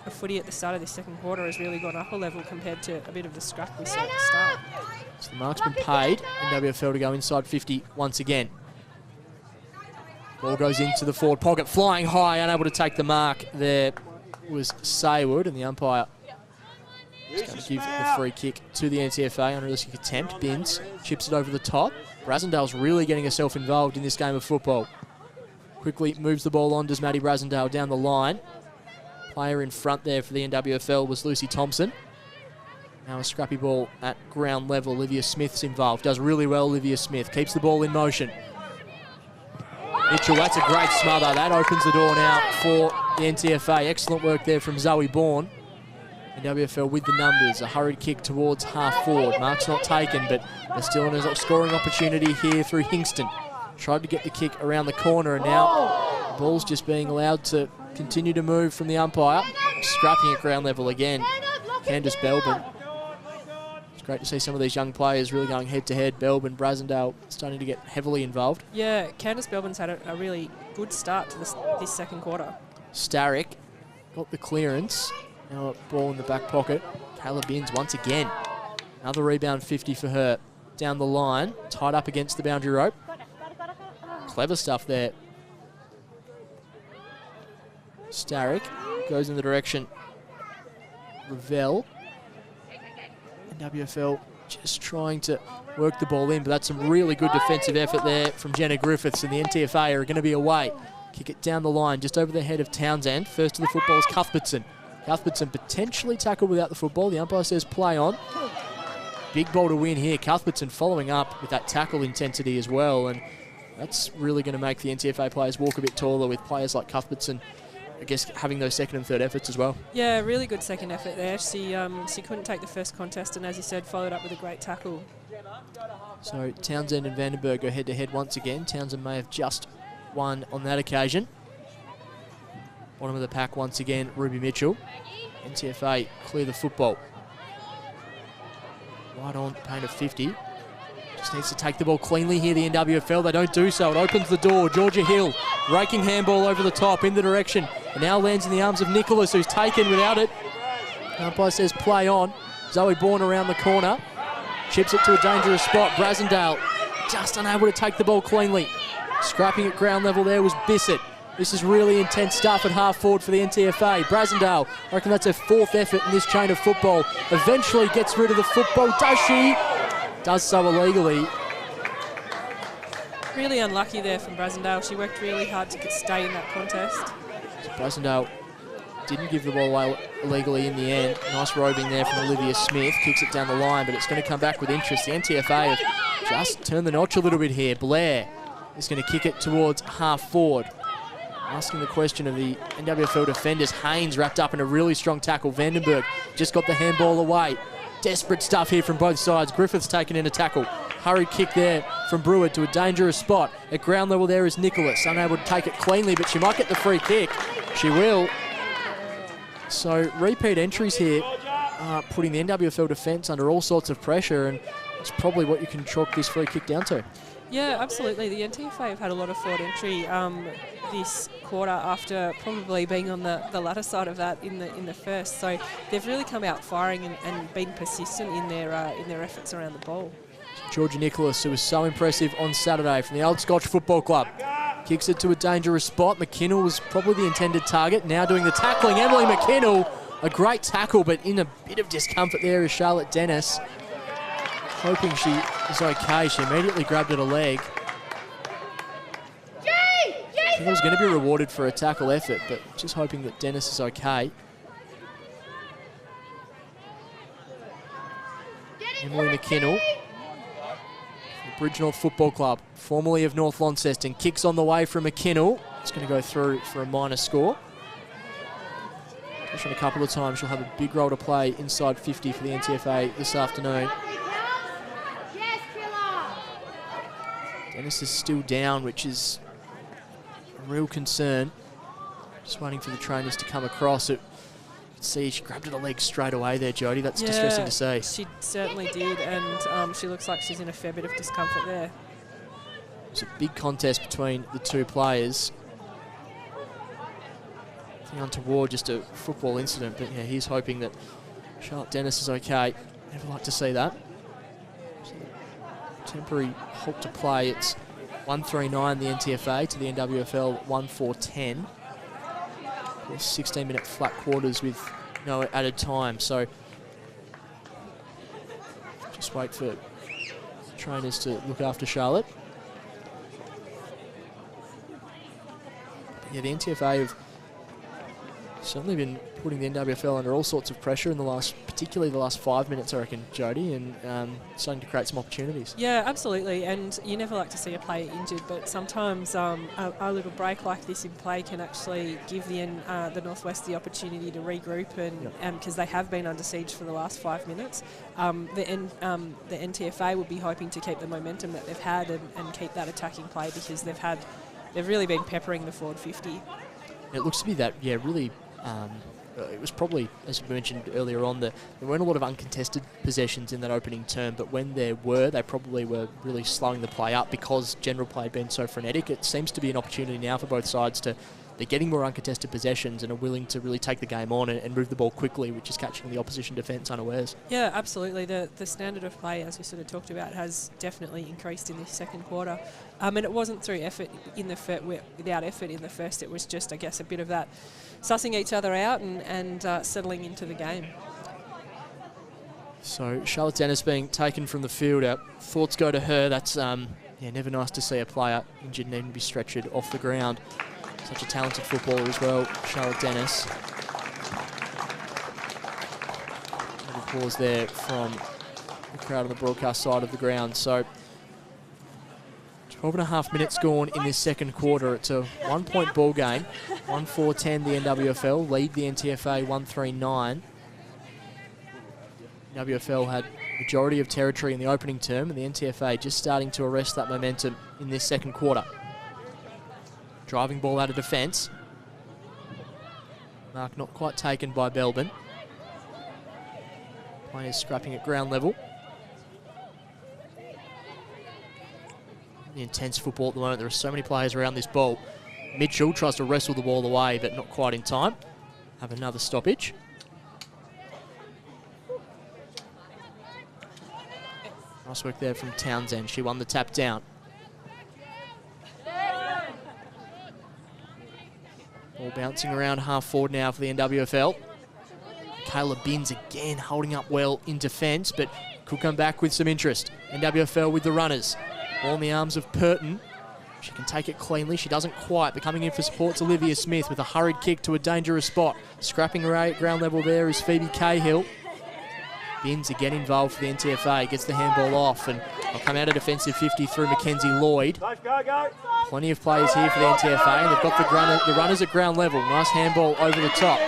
footy at the start of this second quarter has really gone up a level compared to a bit of the scrap we saw at the start. So the mark's been paid. NWFL to go inside 50 once again. Ball goes into the forward pocket, flying high, unable to take the mark. There was Saywood, and the umpire is going to give the free kick to the NTFA. Unrealistic attempt. Binns chips it over the top. Brasendale's really getting herself involved in this game of football. Quickly moves the ball on, does Maddie Brasendale down the line. Player in front there for the NWFL was Lucy Thompson. Now a scrappy ball at ground level. Olivia Smith's involved. Does really well, Olivia Smith. Keeps the ball in motion. Mitchell, that's a great smother. That opens the door now for the NTFA. Excellent work there from Zoe Bourne. NWFL with the numbers. A hurried kick towards half forward. Mark's not taken, but they're still in a scoring opportunity here through Hingston. Tried to get the kick around the corner, and now the ball's just being allowed to continue to move from the umpire. Scrapping at ground level again. Candice Belbin. It's great to see some of these young players really going head-to-head. Belbin, Brasendale starting to get heavily involved. Yeah, Candice Belbin's had a really good start to this second quarter. Starrick got the clearance. Now a ball in the back pocket. Kayla Binns once again. Another rebound 50 for her. Down the line, tied up against the boundary rope. Clever stuff there. Starrick goes in the direction. Ravel. NWFL just trying to work the ball in, but that's some really good defensive effort there from Jenna Griffiths, and the NTFA are going to be away. Kick it down the line, just over the head of Townsend. First to the football is Cuthbertson. Cuthbertson potentially tackled without the football. The umpire says play on. Big ball to win here. Cuthbertson following up with that tackle intensity as well, and that's really going to make the NTFA players walk a bit taller with players like Cuthbertson, I guess, having those second and third efforts as well. Yeah, really good second effort there. She couldn't take the first contest, and as you said, followed up with a great tackle. So Townsend and Vandenberg go head-to-head once again. Townsend may have just won on that occasion. Bottom of the pack once again, Ruby Mitchell. NTFA clear the football. Right on, pain of 50. Just needs to take the ball cleanly here, the NWFL. They don't do so. It opens the door. Georgia Hill, raking handball over the top in the direction. And now lands in the arms of Nicholas, who's taken without it. The umpire says play on. Zoe Bourne around the corner. Chips it to a dangerous spot. Brasendale just unable to take the ball cleanly. Scrapping at ground level there was Bissett. This is really intense stuff at half forward for the NTFA. Brasendale, I reckon that's her fourth effort in this chain of football. Eventually gets rid of the football. Does she? Does so illegally. Really unlucky there from Brasendale. She worked really hard to stay in that contest. So Brasendale didn't give the ball away illegally in the end. Nice roving there from Olivia Smith. Kicks it down the line, but it's going to come back with interest. The NTFA have just turned the notch a little bit here. Blair is going to kick it towards half forward. Asking the question of the NWFL defenders. Haynes wrapped up in a really strong tackle. Vandenberg just got the handball away. Desperate stuff here from both sides. Griffiths taken in a tackle. Hurried kick there from Brewer to a dangerous spot. At ground level there is Nicholas. Unable to take it cleanly, but she might get the free kick. She will. So repeat entries here, putting the NWFL defence under all sorts of pressure, and it's probably what you can chalk this free kick down to. Yeah, absolutely. The NTFA have had a lot of forward entry this quarter after probably being on the latter side of that in the first. So they've really come out firing and been persistent in their efforts around the ball. Georgia Nicholas, who was so impressive on Saturday from the Old Scotch Football Club. Kicks it to a dangerous spot. McKinnell was probably the intended target. Now doing the tackling. Emily McKinnell, a great tackle, but in a bit of discomfort there is Charlotte Dennis. Hoping she is okay. She immediately grabbed at a leg. I think it was going to be rewarded for a tackle effort, but just hoping that Dennis is okay. Emily McKinnell, Bridge North Football Club, formerly of North Launceston, kicks on the way from McKinnell. It's going to go through for a minor score. Pushing a couple of times, she'll have a big role to play inside 50 for the NTFA this afternoon. Dennis is still down, which is a real concern. Just waiting for the trainers to come across it. You can see she grabbed at a leg straight away there, Jody. That's distressing to see. She certainly did, and she looks like she's in a fair bit of discomfort there. It's a big contest between the two players. Nothing untoward, just a football incident, but yeah, he's hoping that Charlotte Dennis is okay. Never like to see that. Temporary halt to play. It's 139 the NTFA to the NWFL 1410. 16-minute flat quarters with no added time. So just wait for trainers to look after Charlotte. But yeah, the NTFA have certainly been putting the NWFL under all sorts of pressure in the last, particularly the last 5 minutes, I reckon, Jody, and starting to create some opportunities. Yeah, absolutely. And you never like to see a player injured, but sometimes a little break like this in play can actually give the Northwest the opportunity to regroup, and because they have been under siege for the last 5 minutes. The NTFA will be hoping to keep the momentum that they've had and keep that attacking play, because they've really been peppering the forward 50. It looks to be that, yeah, really. It was probably, as we mentioned earlier on, there weren't a lot of uncontested possessions in that opening term, but when there were, they probably were really slowing the play up because general play had been so frenetic. It seems to be an opportunity now for both sides they're getting more uncontested possessions and are willing to really take the game on and move the ball quickly, which is catching the opposition defence unawares. Yeah, absolutely. The standard of play, as we sort of talked about, has definitely increased in this second quarter. And it wasn't through effort without effort in the first. It was just, I guess, a bit of that sussing each other out and settling into the game. So Charlotte Dennis being taken from the field. Our thoughts go to her. That's never nice to see a player injured and even be stretchered off the ground. Such a talented footballer as well, Charlotte Dennis. And applause there from the crowd on the broadcast side of the ground. So 12 and a half minutes gone in this second quarter. It's a 1-point ball game. 1-4-10 the NWFL, lead the NTFA 139. NWFL had majority of territory in the opening term, and the NTFA just starting to arrest that momentum in this second quarter. Driving ball out of defence. Mark not quite taken by Belbin. Players scrapping at ground level. The intense football at the moment. There are so many players around this ball. Mitchell tries to wrestle the ball away, but not quite in time. Have another stoppage. Nice work there from Townsend. She won the tap down. Ball bouncing around half forward now for the NWFL. Kayla Binns again holding up well in defence, but could come back with some interest. NWFL with the runners. Ball in the arms of Purton. She can take it cleanly. She doesn't quite, but coming in for support's Olivia Smith with a hurried kick to a dangerous spot. Scrapping her at ground level there is Phoebe Cahill. Binns again involved for the NTFA. Gets the handball off, and they'll come out of defensive 50 through Mackenzie Lloyd. Plenty of players here for the NTFA, and they've got the runners at ground level. Nice handball over the top.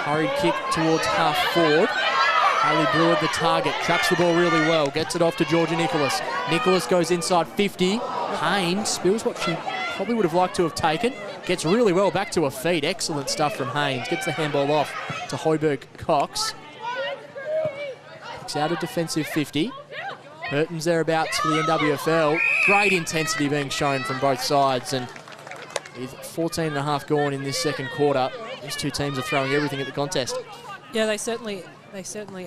Hurried kick towards half forward. Hayley Brewer, the target, traps the ball really well, gets it off to Georgia Nicholas. Nicholas goes inside 50. Haynes spills what she probably would have liked to have taken. Gets really well back to her feet. Excellent stuff from Haynes. Gets the handball off to Hoiberg Cox. Kicks out of defensive 50. Burton's thereabouts for the NWFL. Great intensity being shown from both sides, and with 14 and a half gone in this second quarter, these two teams are throwing everything at the contest. Yeah, they certainly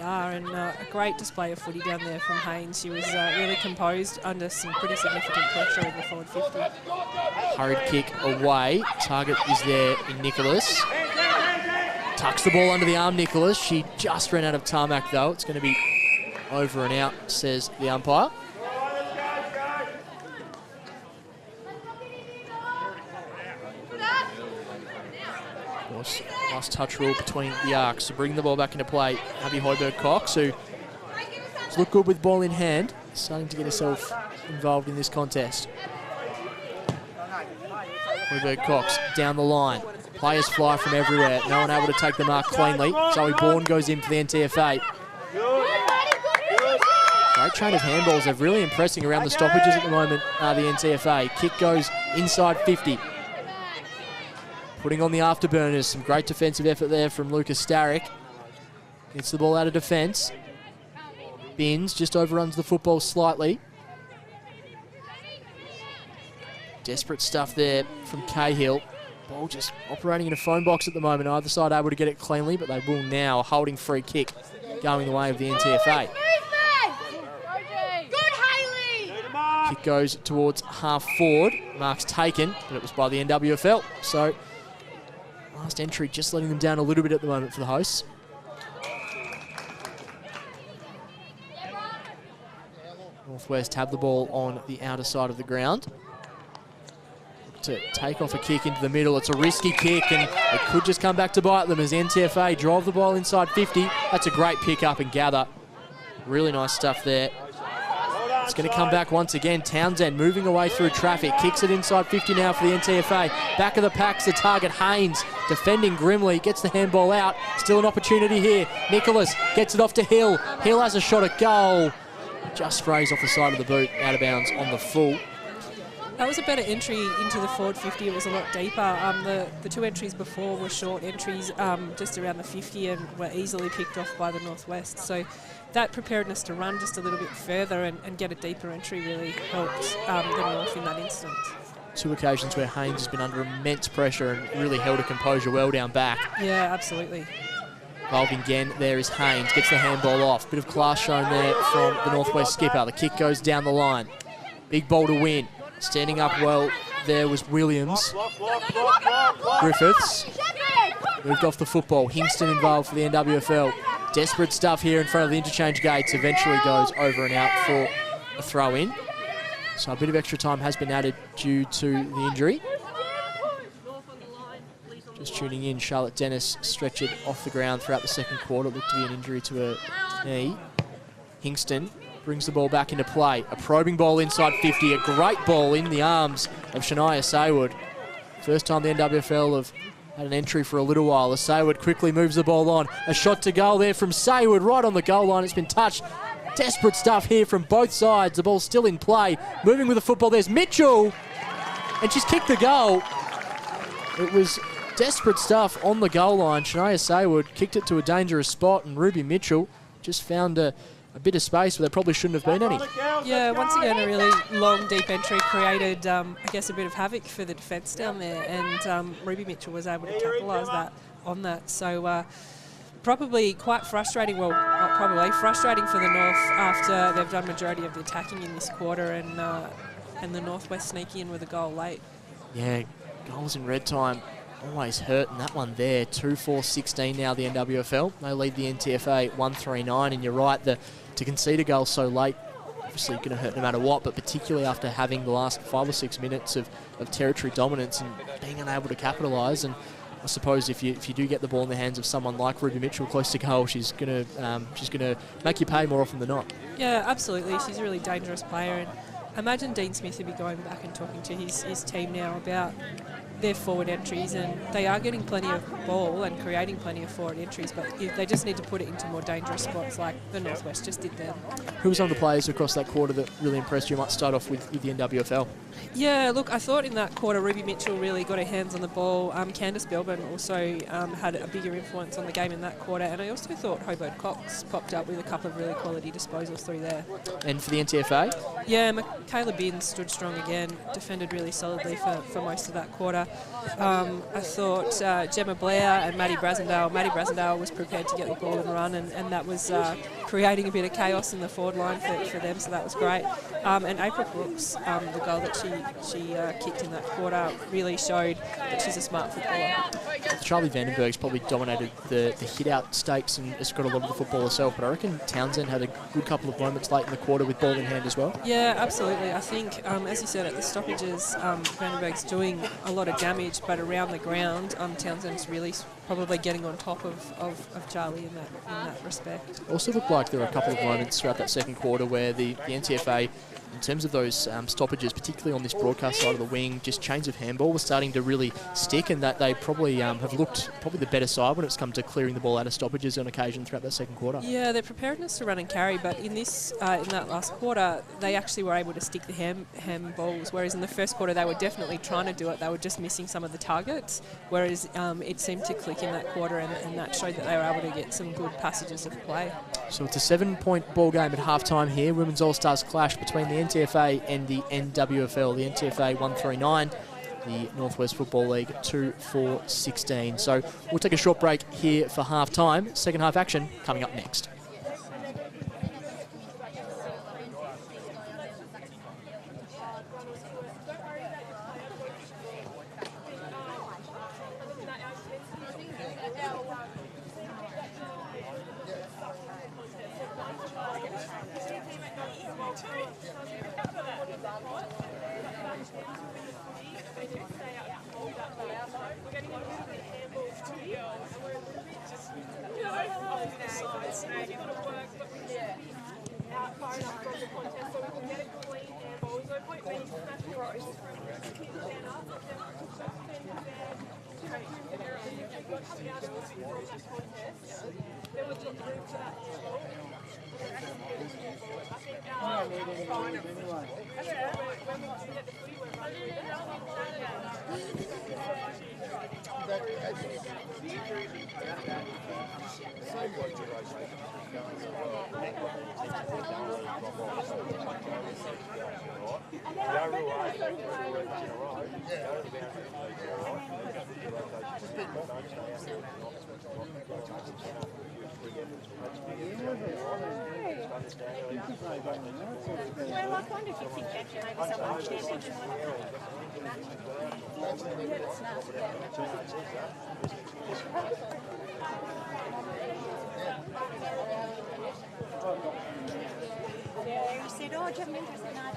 are, and a great display of footy down there from Haynes. She was really composed under some pretty significant pressure in the forward 50. Hurried kick away. Target is there in Nicholas. Tucks the ball under the arm, Nicholas. She just ran out of tarmac, though. It's going to be over and out, says the umpire. Nice touch rule between the arcs to bring the ball back into play. Abby Hoiberg-Cox, who has looked good with ball in hand, starting to get herself involved in this contest. Hoiberg-Cox down the line. Players fly from everywhere. No one able to take the mark cleanly. Zoe Bourne goes in for the NTFA. Great chain of handballs. They're really impressing around the stoppages at the moment, the NTFA. Kick goes inside 50. Putting on the afterburners. Some great defensive effort there from Lucas Starrick. Gets the ball out of defence. Binns just overruns the football slightly. Desperate stuff there from Cahill. Ball just operating in a phone box at the moment. Either side able to get it cleanly, but they will now. A holding free kick going the way of the NTFA. Kick goes towards half forward. Mark's taken, but it was by the NWFL. So last entry just letting them down a little bit at the moment for the hosts. Northwest have the ball on the outer side of the ground. To take off a kick into the middle. It's a risky kick and it could just come back to bite them as NTFA drive the ball inside 50. That's a great pick up and gather. Really nice stuff there. It's going to come back once again. Townsend moving away through traffic. Kicks it inside 50 now for the NTFA. Back of the pack's the target. Haynes defending grimly. Gets the handball out. Still an opportunity here. Nicholas gets it off to Hill. Hill has a shot at goal. Just sprays off the side of the boot. Out of bounds on the full. That was a better entry into the forward 50. It was a lot deeper. The two entries before were short entries just around the 50 and were easily picked off by the Northwest. So that preparedness to run just a little bit further and get a deeper entry really helped the North in that instance. Two occasions where Haynes has been under immense pressure and really held a composure well down back. Yeah, absolutely. Involving again, there is Haynes. Gets the handball off. Bit of class shown there from the Northwest skipper. The kick goes down the line. Big ball to win. Standing up well, there was Williams. Griffiths moved off the football. Hingston involved for the NWFL. Desperate stuff here in front of the interchange gates. Eventually goes over and out for a throw in. So a bit of extra time has been added due to the injury. Just tuning in, Charlotte Dennis stretched it off the ground throughout the second quarter. Looked to be an injury to her knee. Hingston brings the ball back into play. A probing ball inside 50. A great ball in the arms of Shania Saywood. First time the NWFL have had an entry for a little while. As Saywood quickly moves the ball on. A shot to goal there from Saywood right on the goal line. It's been touched. Desperate stuff here from both sides. The ball's still in play. Moving with the football. There's Mitchell. And she's kicked the goal. It was desperate stuff on the goal line. Shania Saywood kicked it to a dangerous spot and Ruby Mitchell just found a bit of space where there probably shouldn't have been any. Yeah, once again, a really long, deep entry created, I guess, a bit of havoc for the defence down there, and Ruby Mitchell was able to capitalise on that. So probably quite frustrating, well, not probably, frustrating for the North after they've done majority of the attacking in this quarter and the Northwest sneaking in with a goal late. Yeah, goals in red time always hurting that one there. 2-4-16 now the NWFL. They lead the NTFA 1-3-9, and you're right, to concede a goal so late, obviously going to hurt no matter what, but particularly after having the last 5 or 6 minutes of territory dominance and being unable to capitalise. And I suppose if you do get the ball in the hands of someone like Ruby Mitchell close to goal, she's going to make you pay more often than not. Yeah, absolutely. She's a really dangerous player, and I imagine Dean Smith will be going back and talking to his team now about their forward entries, and they are getting plenty of ball and creating plenty of forward entries, but they just need to put it into more dangerous spots like the Northwest just did then. Who were some of the players across that quarter that really impressed you? Might start off with the NWFL. Yeah, look, I thought in that quarter Ruby Mitchell really got her hands on the ball. Candice Belbin also had a bigger influence on the game in that quarter, and I also thought Hobart Cox popped up with a couple of really quality disposals through there. And for the NTFA? Yeah, Michaela Binns stood strong again, defended really solidly for most of that quarter. I thought Gemma Blair and Maddie Brasendale was prepared to get the ball and run, and that was creating a bit of chaos in the forward line for them, so that was great. And April Brooks, the goal that she kicked in that quarter really showed that she's a smart footballer. Charlie Vandenberg's probably dominated the hit-out stakes and has got a lot of the football herself, but I reckon Townsend had a good couple of moments late in the quarter with ball in hand as well. Yeah, absolutely. I think, as you said, at the stoppages, Vandenberg's doing a lot of damage, but around the ground, Townsend's really probably getting on top of Charlie in that respect. Also looked like there were a couple of moments throughout that second quarter where the NTFA, in terms of those stoppages, particularly on this broadcast side of the wing, just chains of handball were starting to really stick, and that they probably have looked the better side when it's come to clearing the ball out of stoppages on occasion throughout that second quarter. Yeah, their preparedness to run and carry, but in that last quarter, they actually were able to stick the handballs, whereas in the first quarter they were definitely trying to do it. They were just missing some of the targets, whereas it seemed to click in that quarter, and that showed that they were able to get some good passages of play. So it's a 7-point ball game at halftime here. Women's All-Stars clash between the NTFA and the NWFL. The NTFA 139, the Northwest Football League 2-4-16. So we'll take a short break here for halftime. Second half action coming up next. Well, I wonder if you think actually maybe someone should Yeah, he said, oh, do you have an interest in art?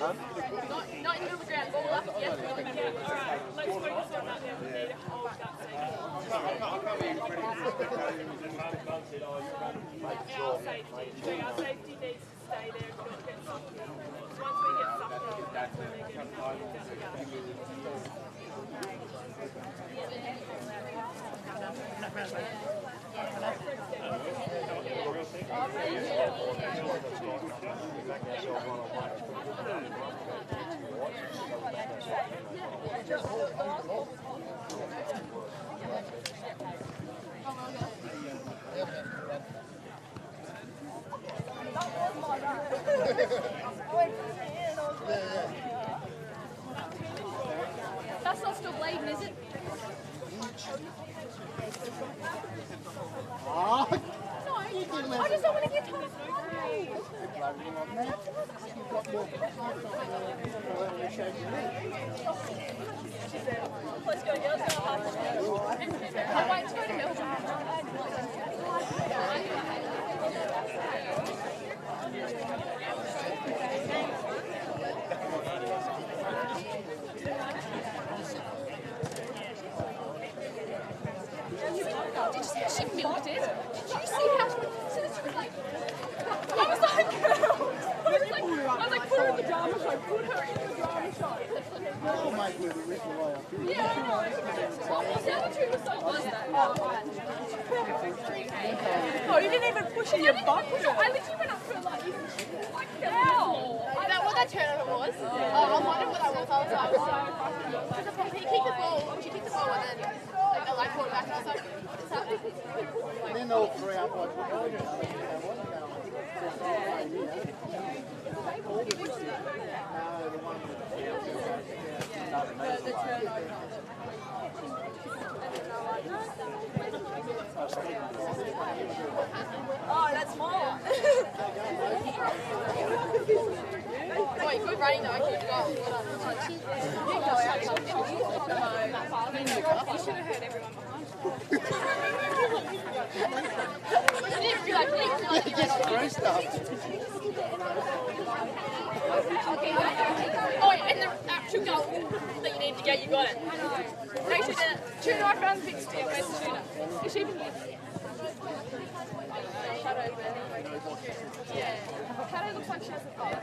Not in the middle ground, ball up, yes. Alright, let's focus on that now. We need to hold that Our safety needs to stay there and not get sucked in. Once we get sucked in, that's when they're getting That's not still bleeding, is it? No, I just don't want to get tired. Let's go, girls. I'm waiting to go to Melbourne. Did you see how she milked it? Did you see how she was like, I was like, put her in the drama show, put her in the drama show. Oh, mate, with the ripple way up here. Yeah, I know. The cemetery was so close that. Oh, you didn't even push in your butt? I literally went up to her like, hell. Is that what that turnover was? Oh, I wondered what that was. I was like, because he kicked the ball, she kicked the ball and then I like caught it back and I was like, what's happening? And then all three up like we're going to Oh, that's small. Wait, good running though, good goal. You should have heard everyone behind you. Just through stuff. Oh, and the actual goal that you need to get, you got it. Make sure that tuna, I found the big stick. Where's the tuna? Is she even here? Shadow. Yeah. Shadow looks like she has a phone.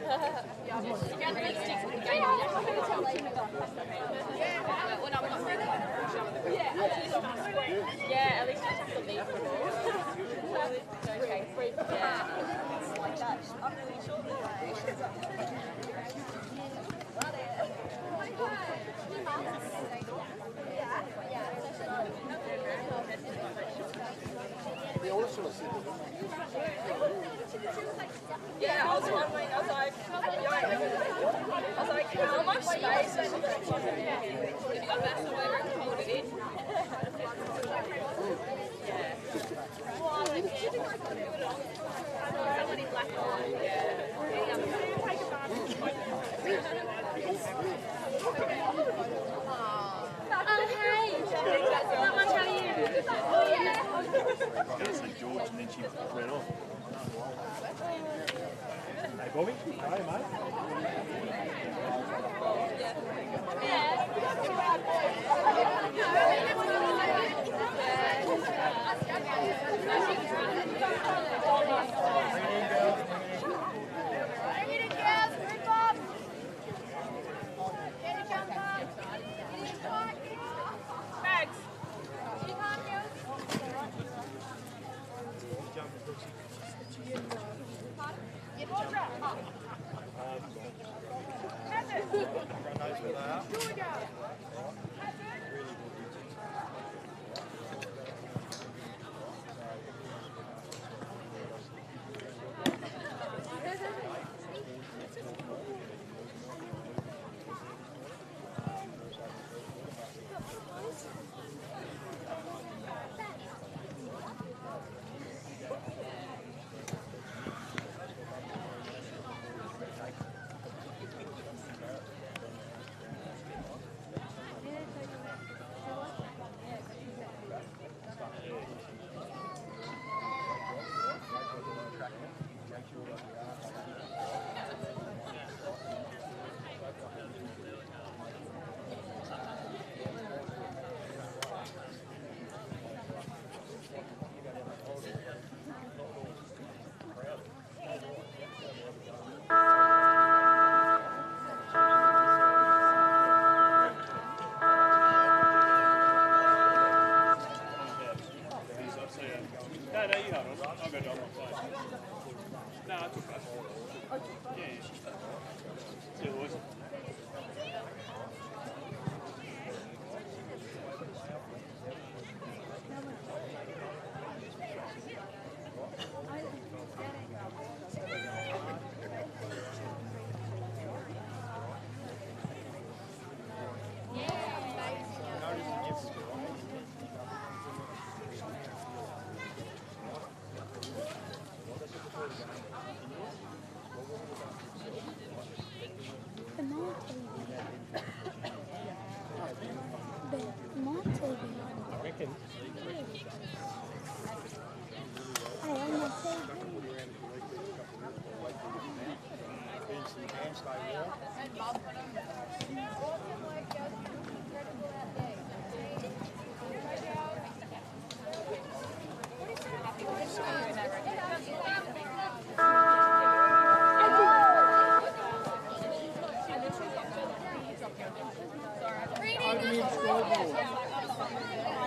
Yeah, you got the big sticks with the game. I'm going to tell tuna. Well, no, we're not going to. Yeah, at least you have to leave before. Okay, free. Yeah. It's like that. I'm really sure that yeah, I was wondering, I was like, how much space have you got that somewhere and hold it in? Yeah. Well, like, somebody black and white, yeah. Hey! Not much, how are you? Oh, yeah. I was going to say George, and then she ran off. Hey, Bobby. Hi, mate.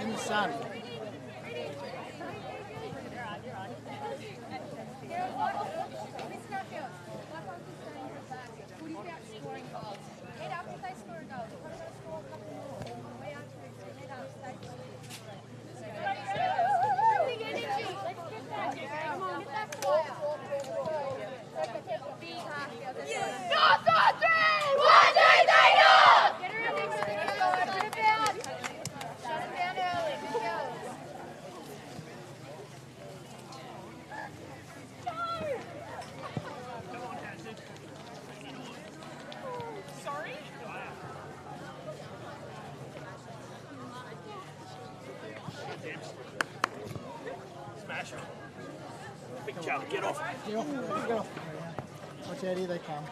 In the sun. Shut him down early. Good go. Smash. Big Charlie, get off. Get off. Get off. Watch out, here they come.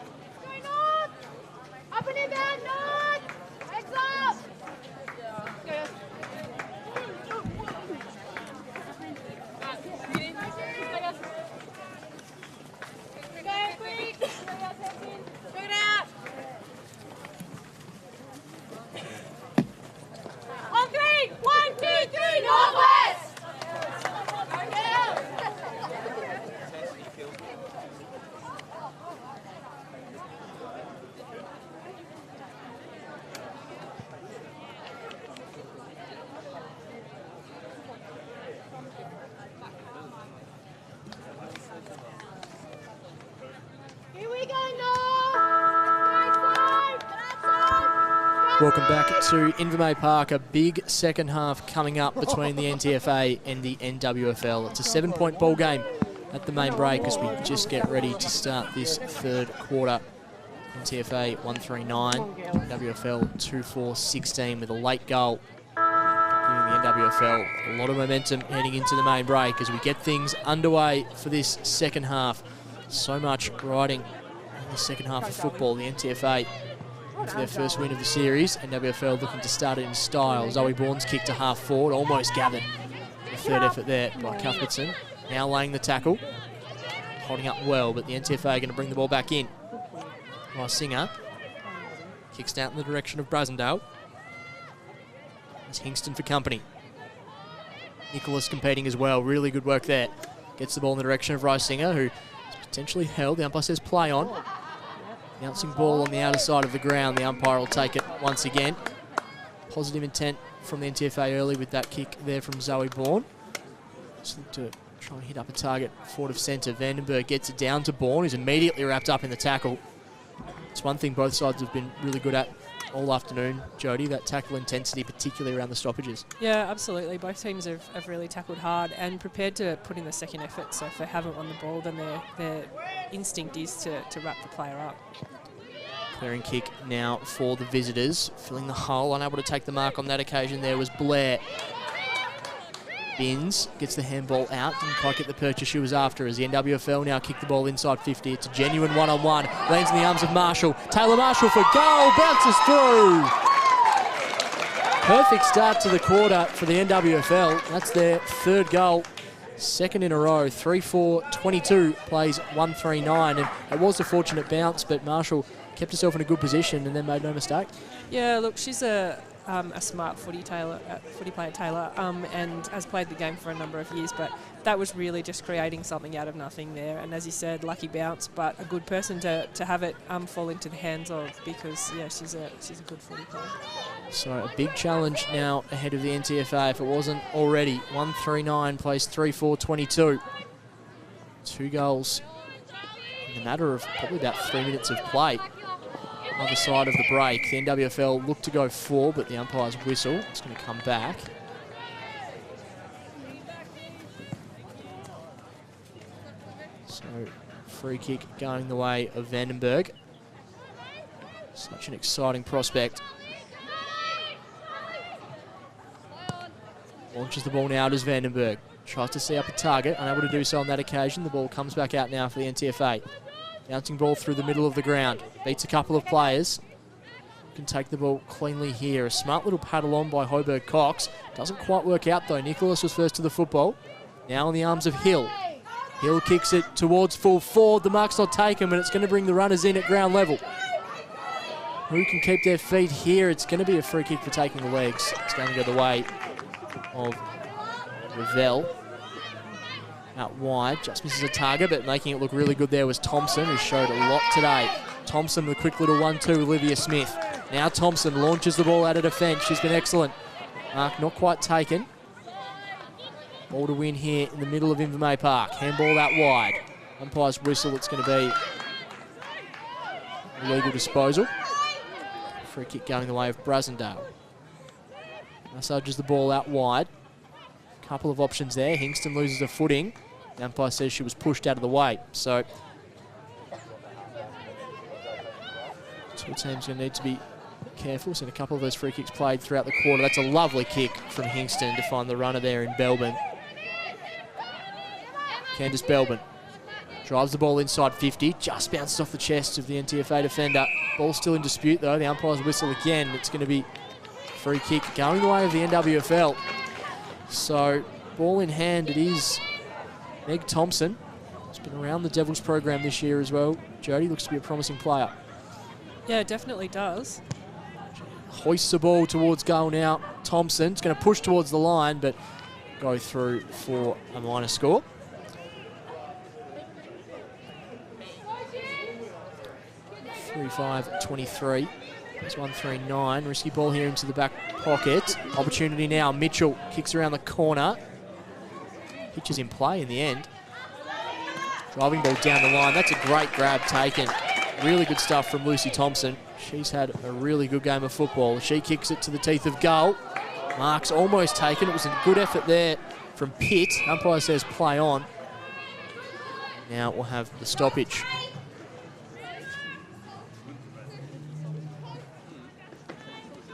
Up and in there, Nod! Legs up! Good. Bring it out! On three! 1, 2, 3, Northwest! Here we go, Welcome back to Invermay Park. A big second half coming up between the NTFA and the NWFL. It's a 7-point ball game at the main break as we just get ready to start this third quarter. NTFA 139, NWFL 2-4-16 with a late goal, giving the NWFL a lot of momentum heading into the main break as we get things underway for this second half. So much riding in the second half of football. The NTFA for their first win of the series. NWFL looking to start it in style. Zoe Bourne's kick to half forward, almost gathered. The third effort there by Cuthbertson. Now laying the tackle, holding up well, but the NTFA are going to bring the ball back in. Singer kicks out in the direction of Brasendale. It's Hingston for company. Nicholas competing as well. Really good work there. Gets the ball in the direction of Singer, who is potentially held. The umpire says play on. Bouncing ball on the outer side of the ground. The umpire will take it once again. Positive intent from the NTFA early with that kick there from Zoe Bourne. Just look to try and hit up a target forward of centre. Vandenberg gets it down to Bourne, who's immediately wrapped up in the tackle. It's one thing both sides have been really good at all afternoon, Jody, that tackle intensity, particularly around the stoppages. Yeah, absolutely. Both teams have really tackled hard and prepared to put in the second effort. So if they haven't won the ball, then their instinct is to wrap the player up. Clearing kick now for the visitors. Filling the hole, unable to take the mark on that occasion there was Blair. Binns gets the handball out, didn't quite get the purchase she was after as the NWFL now kick the ball inside 50. It's a genuine one-on-one. Lands in the arms of Marshall. Taylor Marshall for goal, bounces through. Perfect start to the quarter for the NWFL. That's their third goal, second in a row. 3-4-22 plays 1-3-9, and it was a fortunate bounce, but Marshall kept herself in a good position and then made no mistake. Yeah, look, she's a smart footy player, Taylor, and has played the game for a number of years, but that was really just creating something out of nothing there. And as you said, lucky bounce, but a good person to have it fall into the hands of, because yeah, she's a good footy player. So a big challenge now ahead of the NTFA if it wasn't already. 1-3-9 plays 3-4-22. 2 goals in a matter of probably about 3 minutes of play. Other side of the break, the NWFL looked to go 4, but the umpire's whistle. It's going to come back. So, free kick going the way of Vandenberg. Such an exciting prospect. Launches the ball now to Vandenberg. Tries to see up a target, unable to do so on that occasion. The ball comes back out now for the NTFA. Bouncing ball through the middle of the ground. Beats a couple of players. Can take the ball cleanly here. A smart little paddle on by Hoberg Cox. Doesn't quite work out though. Nicholas was first to the football. Now in the arms of Hill. Hill kicks it towards full forward. The mark's not taken, but it's going to bring the runners in at ground level. Who can keep their feet here? It's going to be a free kick for taking the legs. It's going to go the way of Revell. Out wide, just misses a target, but making it look really good there was Thompson, who showed a lot today. Thompson with a quick little 1-2, Olivia Smith. Now Thompson launches the ball out of defence. She's been excellent. Mark not quite taken. Ball to win here in the middle of Invermay Park. Handball out wide. Umpire's whistle, it's going to be a legal disposal. Free kick going the way of Brasendale. Massages the ball out wide. Couple of options there. Hingston loses a footing. The umpire says she was pushed out of the way. So, two teams going to need to be careful. Seen a couple of those free kicks played throughout the quarter. That's a lovely kick from Hingston to find the runner there in Belbin. Candice Belbin drives the ball inside 50, just bounces off the chest of the NTFA defender. Ball still in dispute though. The umpire's whistle again. It's going to be a free kick going the way of the NWFL. So ball in hand, it is Meg Thompson. She's been around the Devils program this year as well. Jody looks to be a promising player. Yeah, definitely does. Hoists the ball towards goal now. Thompson's going to push towards the line, but go through for a minor score. 35-23. It's 139. Risky ball here into the back pocket. Opportunity now. Mitchell kicks around the corner. Pitch is in play in the end. Driving ball down the line. That's a great grab taken. Really good stuff from Lucy Thompson. She's had a really good game of football. She kicks it to the teeth of goal. Mark's almost taken. It was a good effort there from Pitt. Umpire says play on. Now we'll have the stoppage.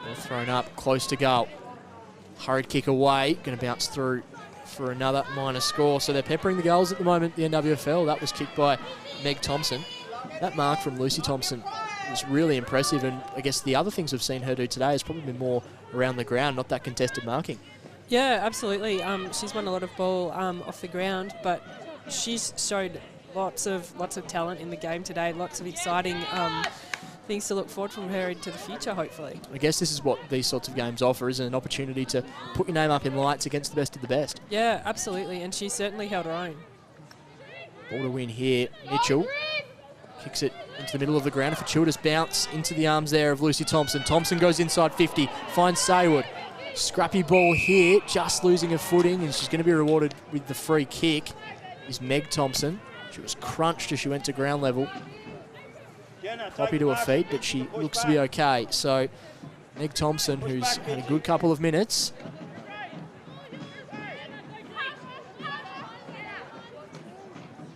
Ball thrown up, close to goal. Hurried kick away. Going to bounce through for another minor score. So they're peppering the goals at the moment, the NWFL. That was kicked by Meg Thompson. That mark from Lucy Thompson was really impressive, and I guess the other things we've seen her do today has probably been more around the ground, not that contested marking. Yeah, absolutely. She's won a lot of ball off the ground, but she's showed lots of talent in the game today. Lots of exciting things to look forward from her into the future, hopefully. I guess this is what these sorts of games offer, is an opportunity to put your name up in lights against the best of the best. Yeah, absolutely, and she certainly held her own. Ball to win here. Mitchell kicks it into the middle of the ground. A fortuitous bounce into the arms there of Lucy Thompson. Thompson goes inside 50, finds Saywood. Scrappy ball here, just losing her footing, and she's going to be rewarded with the free kick. Is Meg Thompson. She was crunched as she went to ground level. Poppy to her feet, but she looks to be okay. So Meg Thompson, who's had a good couple of minutes.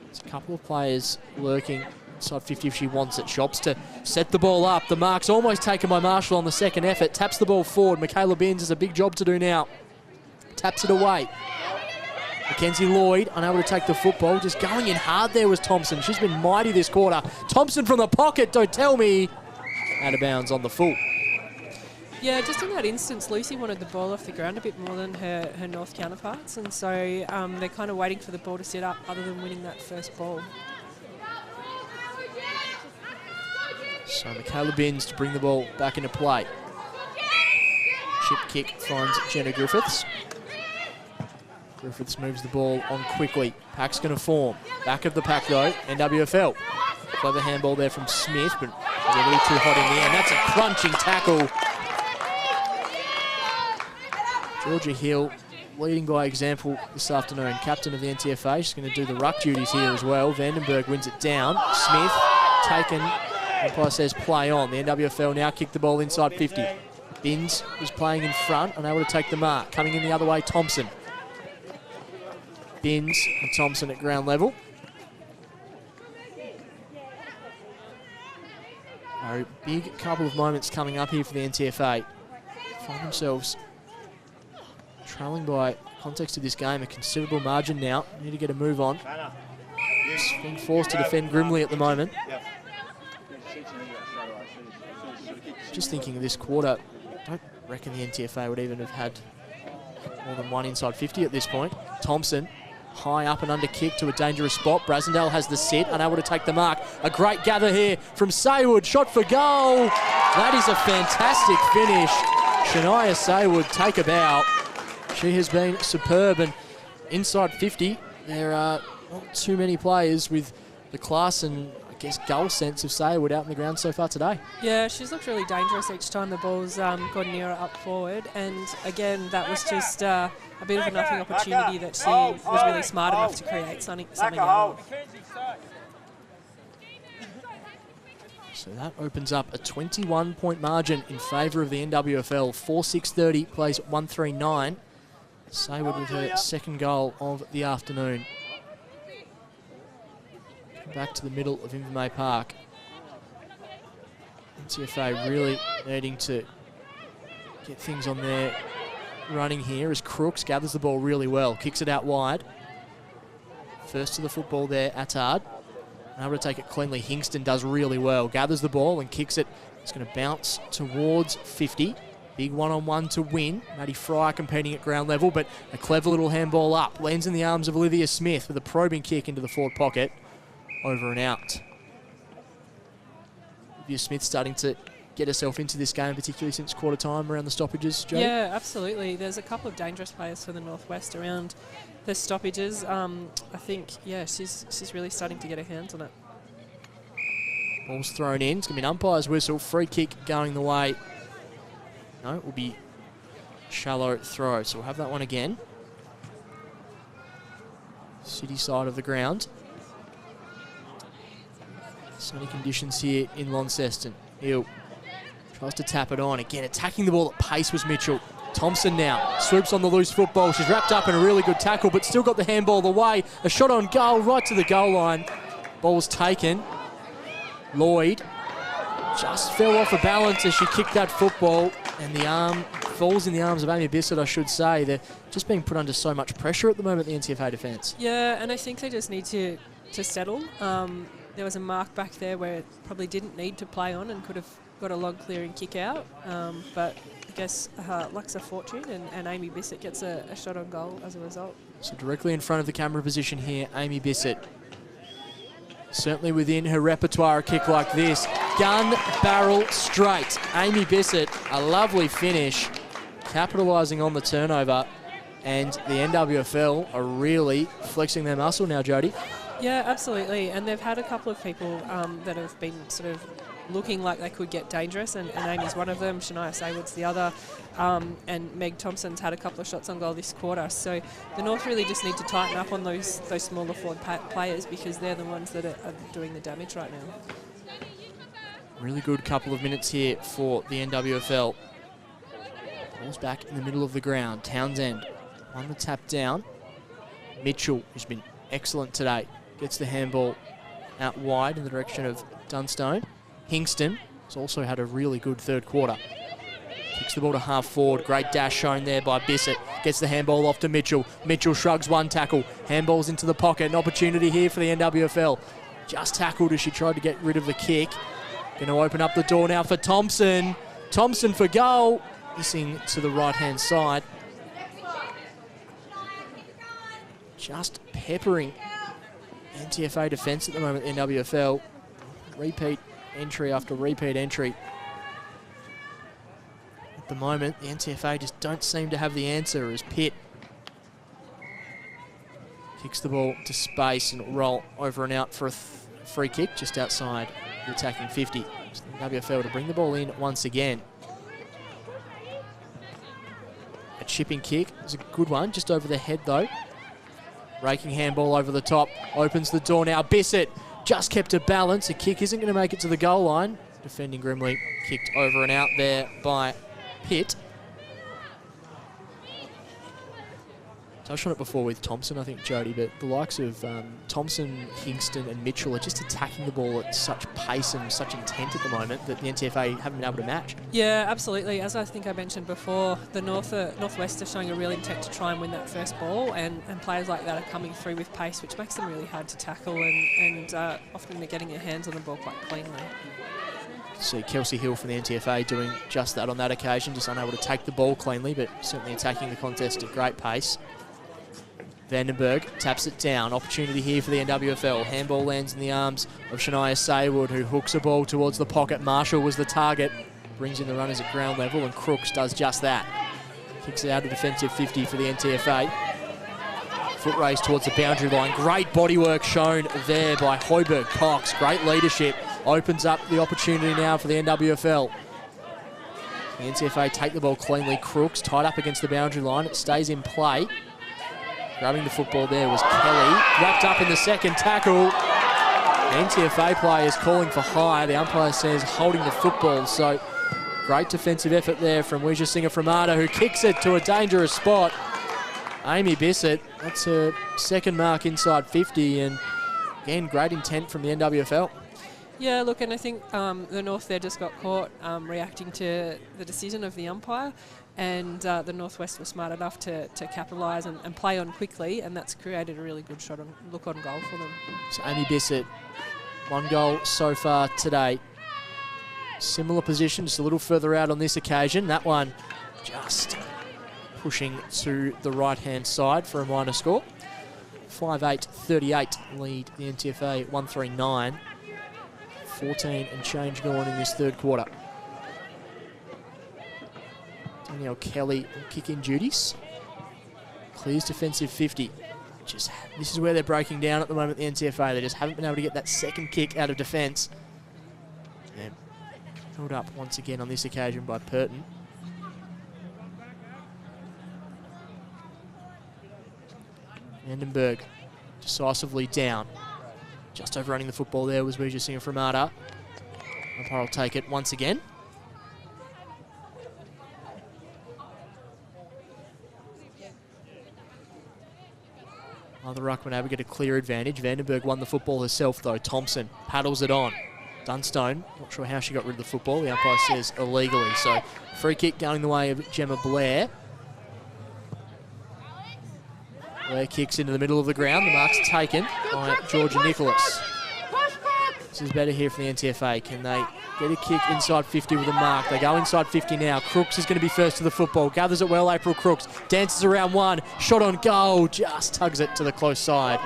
There's a couple of players lurking inside 50 if she wants it. Shops to set the ball up. The mark's almost taken by Marshall on the second effort. Taps the ball forward. Michaela Binns has a big job to do now. Taps it away. Mackenzie Lloyd unable to take the football. Just going in hard there was Thompson. She's been mighty this quarter. Thompson from the pocket, don't tell me. Out of bounds on the full. Yeah, just in that instance, Lucy wanted the ball off the ground a bit more than her North counterparts, and so they're kind of waiting for the ball to set up other than winning that first ball. So Michaela Binns to bring the ball back into play. Chip kick finds Jenna Griffiths. Griffiths moves the ball on quickly. Pack's going to form. Back of the pack though, NWFL. Clever handball there from Smith, but a little too hot in the end. That's a crunching tackle. Georgia Hill leading by example this afternoon. Captain of the NTFA. She's going to do the ruck duties here as well. Vandenberg wins it down. Smith taken. Umpire says play on. The NWFL now kick the ball inside 50. Binns was playing in front, unable to take the mark. Coming in the other way, Thompson. Binns and Thompson at ground level. A big couple of moments coming up here for the NTFA. Find themselves trailing by context of this game, a considerable margin now. Need to get a move on. Just being forced to defend grimly at the moment. Just thinking of this quarter, I don't reckon the NTFA would even have had more than one inside 50 at this point. Thompson, high up and under kick to a dangerous spot. Brasendale has the sit, unable to take the mark. A great gather here from Saywood, shot for goal. That is a fantastic finish. Shania Saywood, take a bow. She has been superb, and inside 50, there are not too many players with the class and I guess goal sense of Saywood out in the ground so far today. Yeah, she's looked really dangerous each time the ball's gone nearer up forward, and again that was just a bit of a nothing opportunity that she was really smart enough to create something out of. So that opens up a 21-point margin in favour of the NWFL. 4-6-30 plays 1-3-9. Saywood with her second goal of the afternoon. Back to the middle of Invermay Park. NTFA really needing to get things on their running here as Crooks gathers the ball really well, kicks it out wide. First to the football there, Attard. Able to take it cleanly. Hingston does really well, gathers the ball and kicks it. It's going to bounce towards 50. Big one-on-one to win. Matty Fryer competing at ground level, but a clever little handball up. Lands in the arms of Olivia Smith with a probing kick into the forward pocket. Over and out. Olivia Smith starting to get herself into this game, particularly since quarter time around the stoppages, Jodie? Yeah, absolutely. There's a couple of dangerous players for the Northwest around the stoppages. I think, yeah, she's really starting to get her hands on it. Ball's thrown in. It's going to be an umpire's whistle. Free kick going the way. No, it will be shallow throw. So we'll have that one again. City side of the ground. Sunny conditions here in Launceston. Hill tries to tap it on. Again, attacking the ball at pace was Mitchell. Thompson now swoops on the loose football. She's wrapped up in a really good tackle, but still got the handball away. A shot on goal, right to the goal line. Ball's taken. Lloyd just fell off a balance as she kicked that football, and the arm falls in the arms of Amy Bissett, I should say. They're just being put under so much pressure at the moment, the NTFA defence. Yeah, and I think they just need to settle. There was a mark back there where it probably didn't need to play on and could have got a log clearing kick out, but I guess luck's a fortune, and Amy Bissett gets a shot on goal as a result. So directly in front of the camera position here, Amy Bissett. Certainly within her repertoire, a kick like this. Gun, barrel, straight. Amy Bissett, a lovely finish, capitalising on the turnover. And the NWFL are really flexing their muscle now, Jodie. Yeah, absolutely. And they've had a couple of people that have been sort of looking like they could get dangerous, and Amy's one of them, Shania Saywood's the other, and Meg Thompson's had a couple of shots on goal this quarter. So the North really just need to tighten up on those smaller forward players, because they're the ones that are doing the damage right now. Really good couple of minutes here for the NWFL. Ball's back in the middle of the ground. Townsend on the tap down. Mitchell, who's been excellent today, gets the handball out wide in the direction of Dunstone. Hingston has also had a really good third quarter. Kicks the ball to half forward. Great dash shown there by Bissett. Gets the handball off to Mitchell. Mitchell shrugs one tackle. Handballs into the pocket. An opportunity here for the NWFL. Just tackled as she tried to get rid of the kick. Going to open up the door now for Thompson. Thompson for goal. Missing to the right-hand side. Just peppering NTFA defence at the moment, NWFL. Repeat entry after repeat entry. At the moment, the NTFA just don't seem to have the answer as Pitt kicks the ball to space and roll over and out for a free kick just outside the attacking 50. So the NWFL to bring the ball in once again. A chipping kick is a good one, just over the head though. Raking handball over the top, opens the door now. Bissett just kept a balance. A kick isn't going to make it to the goal line. Defending grimly, kicked over and out there by Pitt. Touched on it before with Thompson, I think, Jodie, but the likes of Thompson, Hingston and Mitchell are just attacking the ball at such pace and such intent at the moment that the NTFA haven't been able to match. Yeah, absolutely. As I think I mentioned before, the Northwest are showing a real intent to try and win that first ball, and players like that are coming through with pace, which makes them really hard to tackle, and often they're getting their hands on the ball quite cleanly. See Kelsey Hill from the NTFA doing just that on that occasion, just unable to take the ball cleanly, but certainly attacking the contest at great pace. Vandenberg taps it down. Opportunity here for the NWFL. Handball lands in the arms of Shania Saywood, who hooks a ball towards the pocket. Marshall was the target. Brings in the runners at ground level, and Crooks does just that. Kicks it out a defensive 50 for the NTFA. Foot race towards the boundary line. Great bodywork shown there by Hoiberg Cox. Great leadership. Opens up the opportunity now for the NWFL. The NTFA take the ball cleanly. Crooks tied up against the boundary line. It stays in play. Grabbing the football there was Kelly. Wrapped up in the second tackle. The NTFA player is calling for high. The umpire says holding the football. So great defensive effort there from Wijah Singer-Framada, who kicks it to a dangerous spot. Amy Bissett, that's her second mark inside 50. And again, great intent from the NWFL. Yeah, look, and I think the North there just got caught reacting to the decision of the umpire, and the Northwest were smart enough to capitalise and play on quickly, and that's created a really good look on goal for them. So Amy Bissett, 1 goal so far today. Similar position, just a little further out on this occasion. That one just pushing to the right-hand side for a minor score. 5-8-38 lead the NTFA 139. 14 and change going in this third quarter. Danielle Kelly on kick-in duties. Clears defensive 50. This is where they're breaking down at the moment, the NTFA. They just haven't been able to get that second kick out of defence. And held up once again on this occasion by Purton. Vandenberg decisively down. Just overrunning the football there was Weija Singh-Framada. Umpire will take it once again. Other ruckman able to get a clear advantage. Vandenberg won the football herself though. Thompson paddles it on. Dunstone, not sure how she got rid of the football. The umpire says illegally. So free kick going the way of Gemma Blair. Blair kicks into the middle of the ground. The mark's taken by Georgia Nicholas. This is better here for the NTFA. Can they get a kick inside 50 with a mark? They go inside 50 now. Crooks is going to be first to the football. Gathers it well, April Crooks. Dances around one. Shot on goal. Just tugs it to the close side.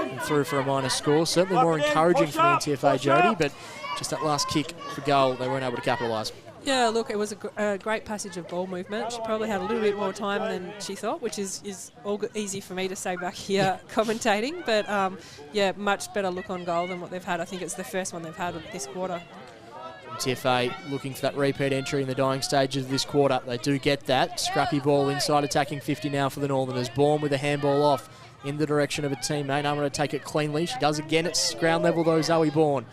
And through for a minor score. Certainly more encouraging for the NTFA, Jody, but just that last kick for goal, they weren't able to capitalise. Yeah, look, it was a great passage of ball movement. She probably had a little bit more time than she thought, which is all easy for me to say back here commentating. But, yeah, much better look on goal than what they've had. I think it's the first one they've had this quarter. NTFA looking for that repeat entry in the dying stages of this quarter. They do get that. Scrappy ball inside attacking 50 now for the Northerners. Bourne with a handball off in the direction of a teammate. I'm going to take it cleanly. She does again at ground level though, Zoe Bourne.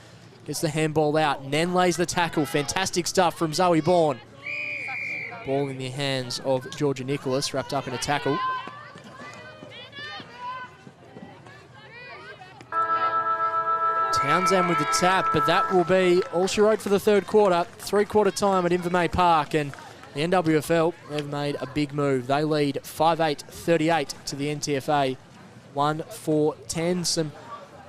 Gets the handball out, and then lays the tackle. Fantastic stuff from Zoe Bourne. Ball in the hands of Georgia Nicholas, wrapped up in a tackle. Townsend with the tap, but that will be all she wrote for the third quarter. 3-quarter time at Invermay Park, and the NWFL, they've made a big move. They lead 5-8-38 to the NTFA. 1-4-10.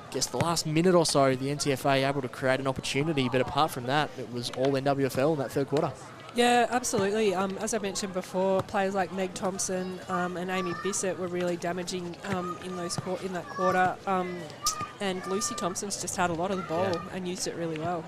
I guess the last minute or so, the NTFA able to create an opportunity, but apart from that, it was all NWFL in that third quarter. Yeah, absolutely. As I mentioned before, players like Meg Thompson and Amy Bissett were really damaging in that quarter, and Lucy Thompson's just had a lot of the ball and used it really well.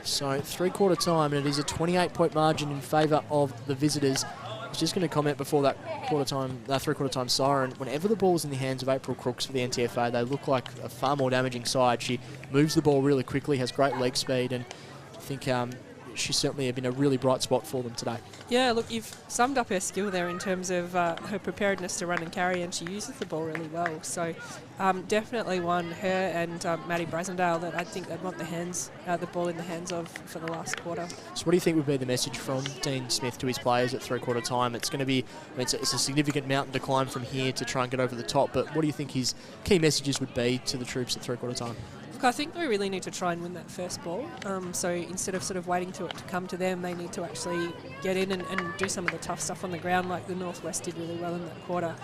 So 3-quarter time, and it is a 28-point margin in favour of the visitors. I was just going to comment before that 3-quarter time siren. Whenever the ball's in the hands of April Crooks for the NTFA, they look like a far more damaging side. She moves the ball really quickly, has great leg speed, and I think she's certainly been a really bright spot for them today. Yeah, look, you've summed up her skill there in terms of her preparedness to run and carry, and she uses the ball really well. So definitely one, her and Maddie Brasendale, that I think they'd want the ball in the hands of for the last quarter. So what do you think would be the message from Dean Smith to his players at 3-quarter time? It's going to be, it's a significant mountain to climb from here to try and get over the top, but what do you think his key messages would be to the troops at 3-quarter time? Look, I think they really need to try and win that first ball. So instead of sort of waiting to it to come to them, they need to actually get in and do some of the tough stuff on the ground, like the Northwest did really well in that quarter.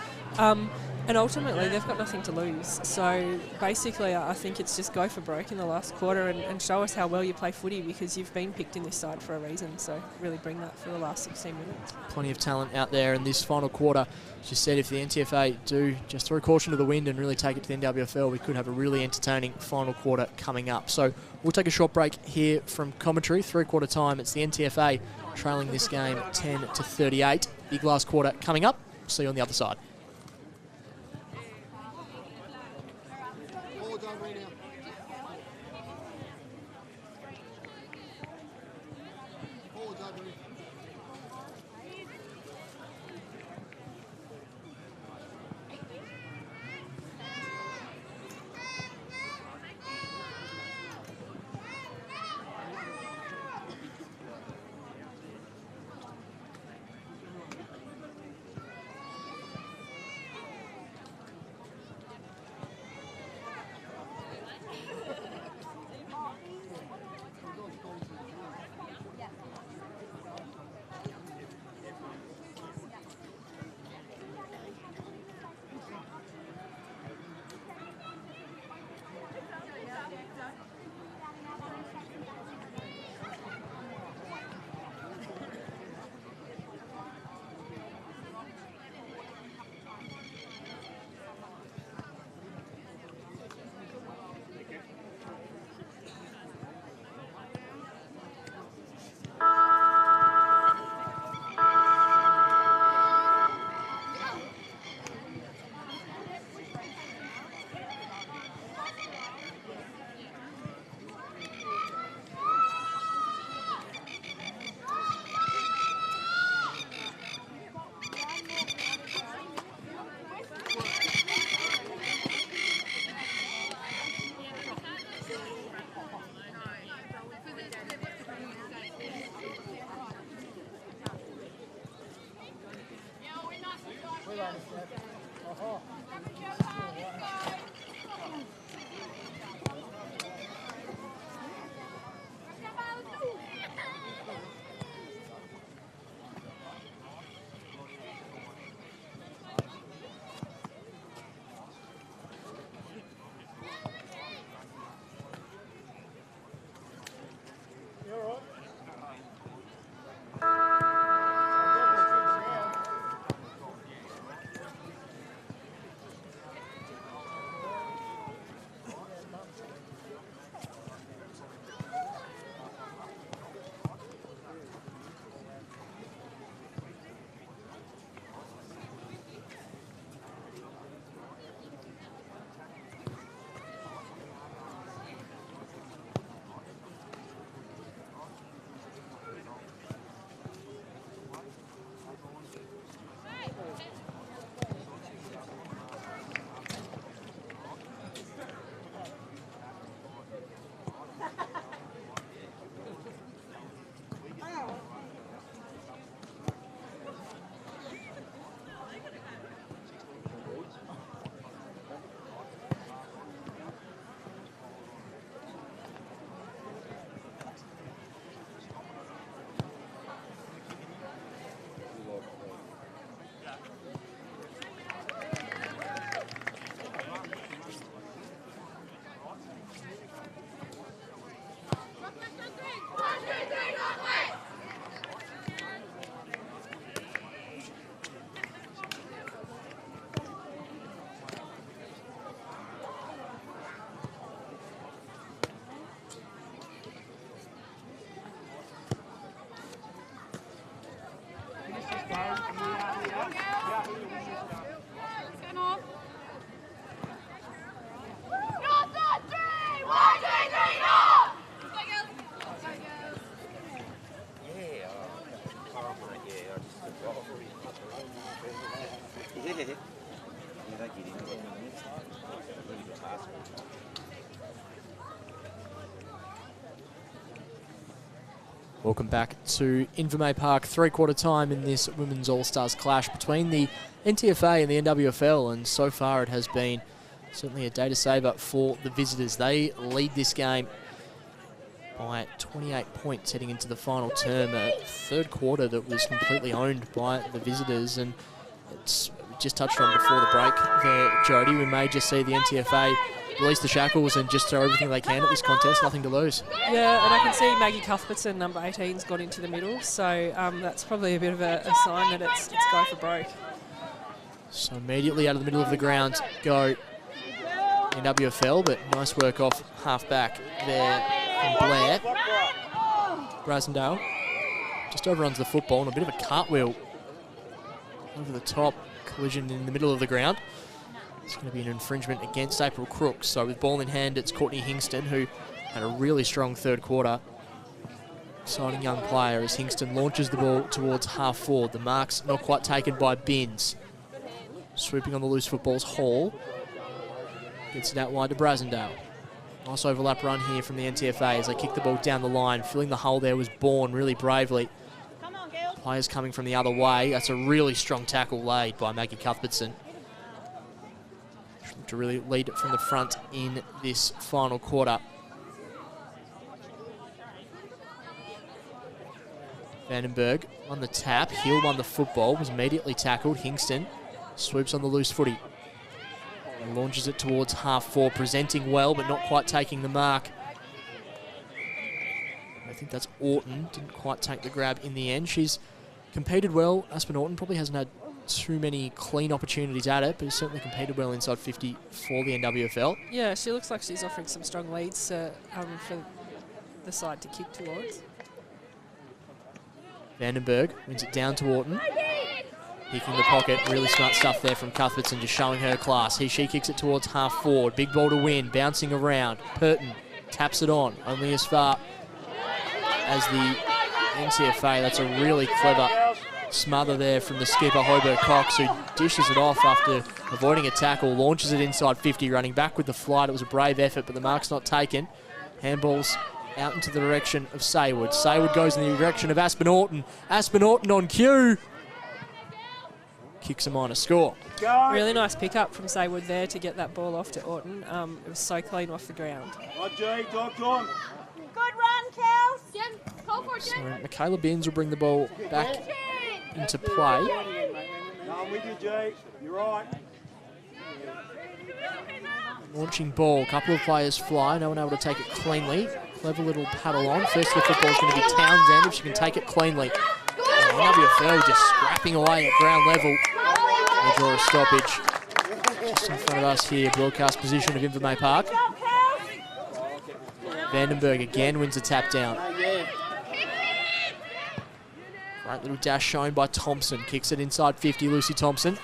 And ultimately, they've got nothing to lose. So basically, I think it's just go for broke in the last quarter and show us how well you play footy, because you've been picked in this side for a reason. So really bring that for the last 16 minutes. Plenty of talent out there in this final quarter. As you said, if the NTFA do just throw caution to the wind and really take it to the NWFL, we could have a really entertaining final quarter coming up. So we'll take a short break here from commentary. 3-quarter time, it's the NTFA trailing this game 10-38. Big last quarter coming up. See you on the other side. Welcome back to Invermay Park, three-quarter time in this Women's All-Stars clash between the NTFA and the NWFL, and so far it has been certainly a data saver for the visitors. They lead this game by 28 points heading into the final term. A third quarter that was completely owned by the visitors, and it's just touched on before the break there, Jody. We may just see the NTFA release the shackles and just throw everything they can at this contest, nothing to lose. Yeah, and I can see Maggie Cuthbertson, number 18's got into the middle, so that's probably a bit of a sign that it's go for broke. So immediately out of the middle of the ground go NWFL, but nice work off half-back there from Blair. Brasendale just overruns the football and a bit of a cartwheel over the top, collision in the middle of the ground. It's going to be an infringement against April Crooks. So with ball in hand, it's Courtney Hingston, who had a really strong third quarter. Exciting young player as Hingston launches the ball towards half forward. The mark's not quite taken by Binns. Swooping on the loose football's Hall. Gets it out wide to Brasendale. Nice overlap run here from the NTFA as they kick the ball down the line. Filling the hole there was Bourne really bravely. Players coming from the other way. That's a really strong tackle laid by Maggie Cuthbertson. To really lead it from the front in this final quarter. Vandenberg on the tap. Hill won the football, was immediately tackled. Hingston swoops on the loose footy and launches it towards half forward, presenting well but not quite taking the mark. I think that's Orton. Didn't quite take the grab in the end. She's competed well. Aspen Orton probably hasn't had too many clean opportunities at it, but has certainly competed well inside 50 for the NWFL. Yeah, she looks like she's offering some strong leads for the side to kick towards. Vandenberg wins it down to Orton. Picking the pocket, really smart stuff there from Cuthbertson, just showing her class. She kicks it towards half forward. Big ball to win, bouncing around. Purton taps it on, only as far as the NTFA. That's a really clever smother there from the skipper, Hobart Cox, who dishes it off after avoiding a tackle, launches it inside 50, running back with the flight. It was a brave effort, but the mark's not taken. Handballs out into the direction of Saywood. Saywood goes in the direction of Aspen Orton. Aspen Orton on cue. Kicks a minor score. Really nice pickup from Saywood there to get that ball off to Orton. It was so clean off the ground. Good run, Kels. So Michaela Binns will bring the ball back into play. I'm with you, Jay. You're right. Launching ball, a couple of players fly, no one able to take it cleanly. Clever little paddle on. First the football is going to be Townsend if she can take it cleanly. NWFL just scrapping away at ground level. They draw a stoppage just in front of us here, broadcast position of Invermay Park. Vandenberg again wins a tap down. Great little dash shown by Thompson. Kicks it inside 50, Lucy Thompson.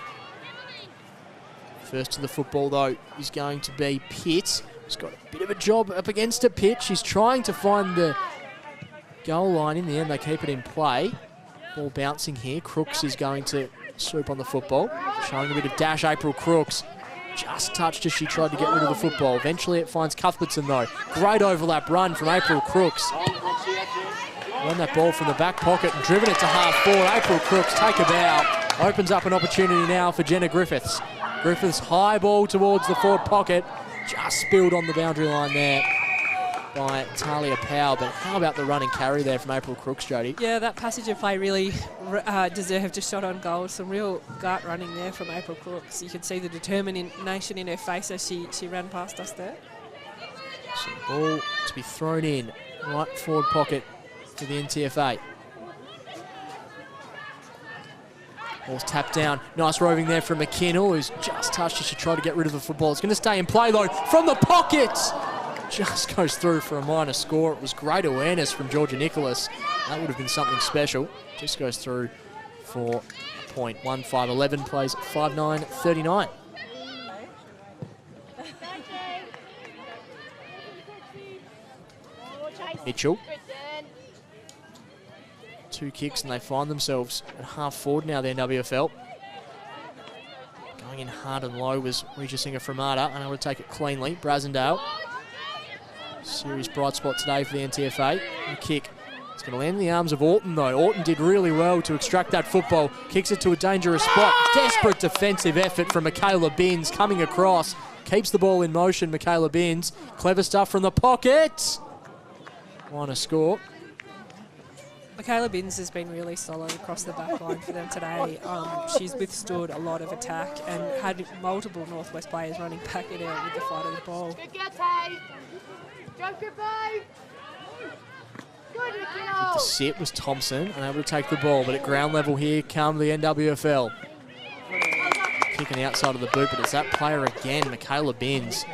First to the football, though, is going to be Pitt. She's got a bit of a job up against a Pitt. She's trying to find the goal line. In the end, they keep it in play. Ball bouncing here. Crooks is going to swoop on the football. Showing a bit of dash, April Crooks. Just touched as she tried to get rid of the football. Eventually it finds Cuthbertson, though. Great overlap run from April Crooks. Won that ball from the back pocket and driven it to half forward. April Crooks take a bow. Opens up an opportunity now for Jenna Griffiths. Griffiths high ball towards the forward pocket. Just spilled on the boundary line there by Talia Powell. But how about the run and carry there from April Crooks, Jody? Yeah, that passage of play really deserved a shot on goal. Some real gut running there from April Crooks. You could see the determination in her face as she ran past us there. So ball to be thrown in right forward pocket to the NTFA. Ball's tapped down. Nice roving there from McKinnell, who's just touched as she tried to get rid of the football. It's going to stay in play, though, from the pocket. Just goes through for a minor score. It was great awareness from Georgia Nicholas. That would have been something special. Just goes through for a point. 1-5-11 plays 5-9-39. Mitchell. Two kicks and they find themselves at half forward now, the NWFL. Going in hard and low was Regis Singer-Framata, unable to take it cleanly. Brasendale. Serious bright spot today for the NTFA. The kick It's going to land in the arms of Orton, though. Orton did really well to extract that football. Kicks it to a dangerous spot. Desperate defensive effort from Michaela Binns coming across. Keeps the ball in motion, Michaela Binns. Clever stuff from the pocket. Want to score. Michaela Binns has been really solid across the back line for them today. She's withstood a lot of attack and had multiple Northwest players running back at her with the fight of the ball. Good girl, Tay. Jump, good boy. Good, Nikhil. The sit was Thompson, unable to take the ball, but at ground level here come the NWFL. Kicking outside of the boot, but it's that player again, Michaela Binns.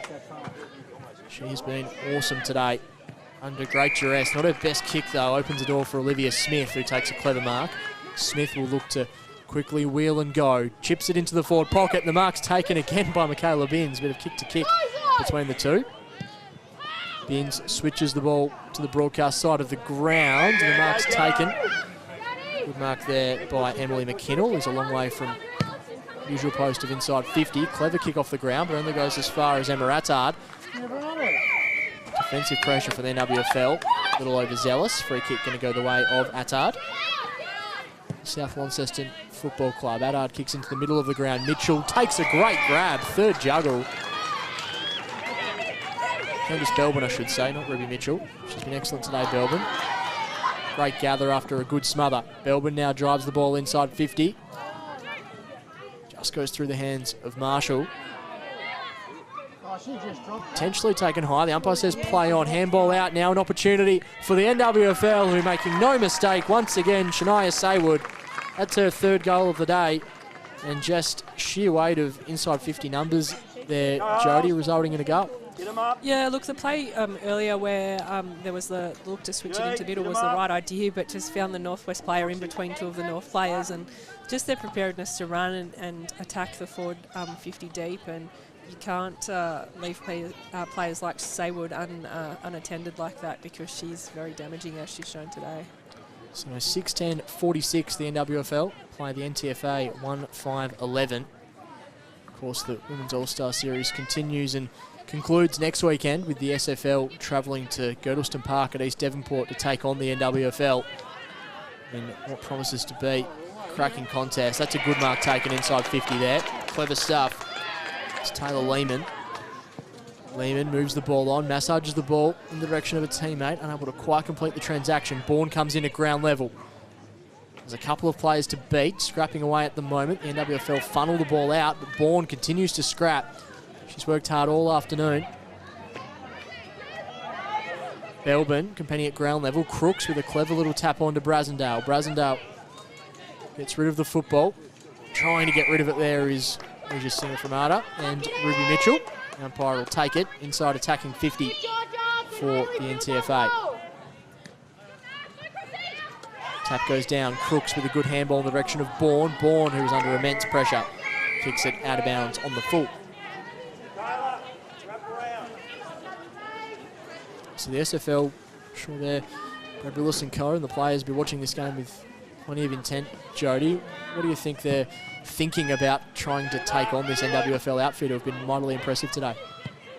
She's been awesome today. Under great duress. Not her best kick, though. Opens the door for Olivia Smith, who takes a clever mark. Smith will look to quickly wheel and go. Chips it into the forward pocket. The mark's taken again by Michaela Binns. Bit of kick to kick between the two. Binns switches the ball to the broadcast side of the ground. The mark's taken. Good mark there by Emily McKinnell. He's a long way from usual post of inside 50. Clever kick off the ground, but only goes as far as Emma Attard. Defensive pressure for the NWFL. A little overzealous. Free kick going to go the way of Attard. South Launceston Football Club. Attard kicks into the middle of the ground. Mitchell takes a great grab. Third juggle. Candice Belbin, I should say, not Ruby Mitchell. She's been excellent today, Belbin. Great gather after a good smother. Belbin now drives the ball inside 50. Just goes through the hands of Marshall. Potentially taken high. The umpire says play on. Handball out now. An opportunity for the NWFL, who are making no mistake. Once again, Shania Saywood. That's her third goal of the day. And just sheer weight of inside 50 numbers there, Jody, resulting in a goal. Yeah, look, the play earlier where there was the look to switch it into middle was the right idea, but just found the Northwest player in between two of the North players, and just their preparedness to run and attack the forward 50 deep. And you can't leave players like Saywood unattended like that, because she's very damaging, as she's shown today. So 6-10-46, the NWFL play the NTFA 1-5-11. Of course, the Women's All-Star Series continues and concludes next weekend with the SFL travelling to Girdleston Park at East Devonport to take on the NWFL in what promises to be a cracking contest. That's a good mark taken inside 50 there. Clever stuff. It's Taylor Lehman. Lehman moves the ball on, massages the ball in the direction of a teammate, unable to quite complete the transaction. Bourne comes in at ground level. There's a couple of players to beat, scrapping away at the moment. The NWFL funnel the ball out, but Bourne continues to scrap. She's worked hard all afternoon. Belbin competing at ground level. Crooks with a clever little tap on to Brasendale. Brasendale gets rid of the football. Trying to get rid of it there is Regis Singer-Framata and Ruby Mitchell. The umpire will take it inside attacking 50 for the NTFA. Tap goes down. Crooks with a good handball in the direction of Bourne. Bourne, who is under immense pressure, kicks it out of bounds on the full. So the SFL, sure there, Brad Willis and Co. and the players will be watching this game with plenty of intent. Jody, what do you think they're thinking about trying to take on this NWFL outfit who have been mightily impressive today?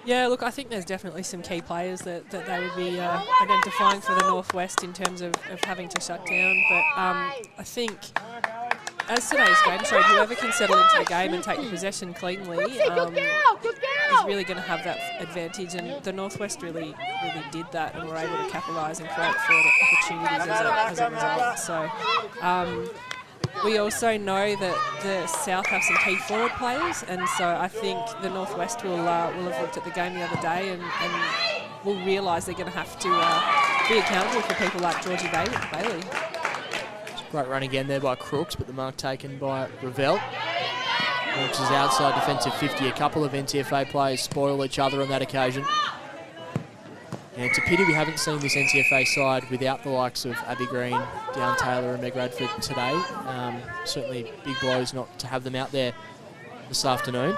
Yeah, look, I think there's definitely some key players that they would be identifying for the Northwest in terms of having to shut down. But I think, as today's game showed, whoever can settle into the game and take the possession cleanly is really going to have that advantage. And the Northwest really did that and were able to capitalise and create forward opportunities as a result. So we also know that the South have some key forward players, and so I think the Northwest will have looked at the game the other day and will realise they're going to have to be accountable for people like Georgie Bailey. Great run again there by Crooks, but the mark taken by Ravel. Launches outside defensive 50. A couple of NTFA players spoil each other on that occasion. And it's a pity we haven't seen this NTFA side without the likes of Abby Green, Down Taylor and Meg Radford today. Certainly big blows not to have them out there this afternoon.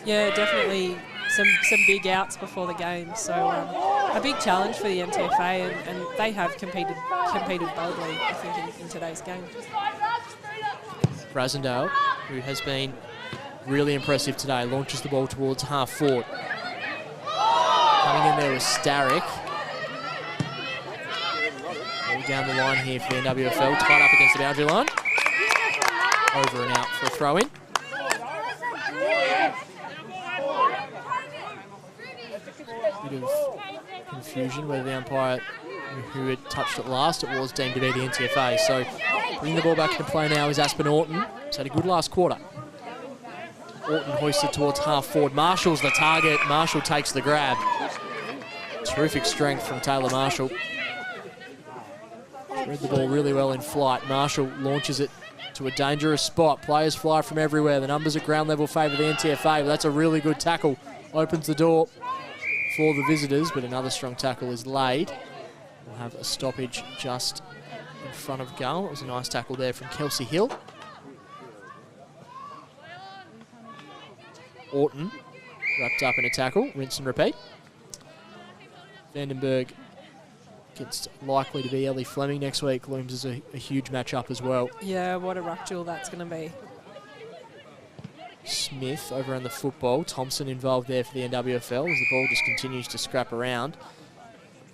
Yeah, definitely some big outs before the game. So a big challenge for the NTFA, and they have competed boldly, I think, in today's game. Brasendale, who has been really impressive today, launches the ball towards half forward. Coming in there was Starrick. All down the line here for the NWFL, tied up against the boundary line. Over and out for a throw-in. Bit of confusion whether the umpire who had touched it last, it was deemed to be the NTFA. So bringing the ball back into play now is Aspen Orton. He's had a good last quarter. Orton hoisted towards half forward. Marshall's the target. Marshall takes the grab. Terrific strength from Taylor Marshall. Read the ball really well in flight. Marshall launches it to a dangerous spot. Players fly from everywhere. The numbers at ground level favour the NTFA, but that's a really good tackle. Opens the door for the visitors, but another strong tackle is laid. We'll have a stoppage just in front of goal. It was a nice tackle there from Kelsey Hill. Orton wrapped up in a tackle. Rinse and repeat. Vandenberg against likely to be Ellie Fleming next week. Looms as a huge matchup as well. Yeah, what a ruck duel that's going to be. Smith over on the football. Thompson involved there for the NWFL as the ball just continues to scrap around.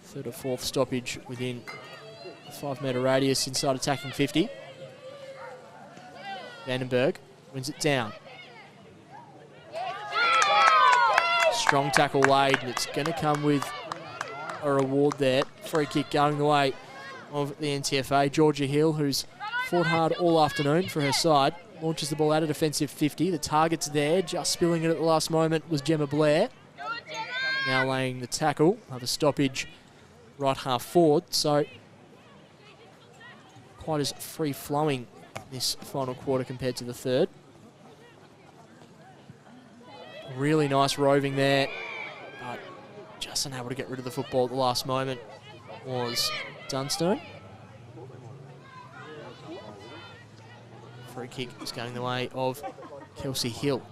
Third or fourth stoppage within a 5 metre radius inside attacking 50. Vandenberg wins it down. Strong tackle laid, and it's going to come with a reward there. Free kick going the way of the NTFA. Georgia Hill, who's fought hard all afternoon for her side, launches the ball out of defensive 50. The target's there, just spilling it at the last moment was Gemma Blair. Now laying the tackle of a stoppage right half forward, so quite as free-flowing this final quarter compared to the third. Really nice roving there, but just unable to get rid of the football at the last moment was Dunstone. Free kick is going the way of Kelsey Hill.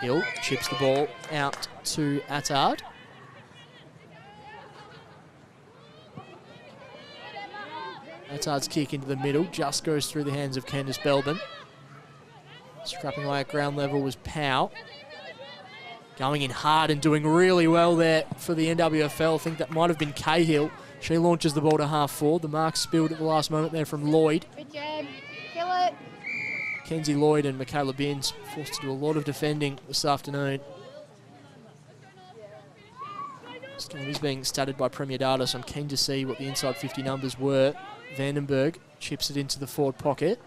Hill chips the ball out to Attard. Attard's kick into the middle just goes through the hands of Candice Belbin. Scrapping away at ground level was Powell. Going in hard and doing really well there for the NWFL. I think that might have been Cahill. She launches the ball to half forward. The mark spilled at the last moment there from Lloyd. Good job. Kill it. Kenzie Lloyd and Michaela Binns forced to do a lot of defending this afternoon. This game is being statted by Premier Data, so I'm keen to see what the inside 50 numbers were. Vandenberg chips it into the forward pocket.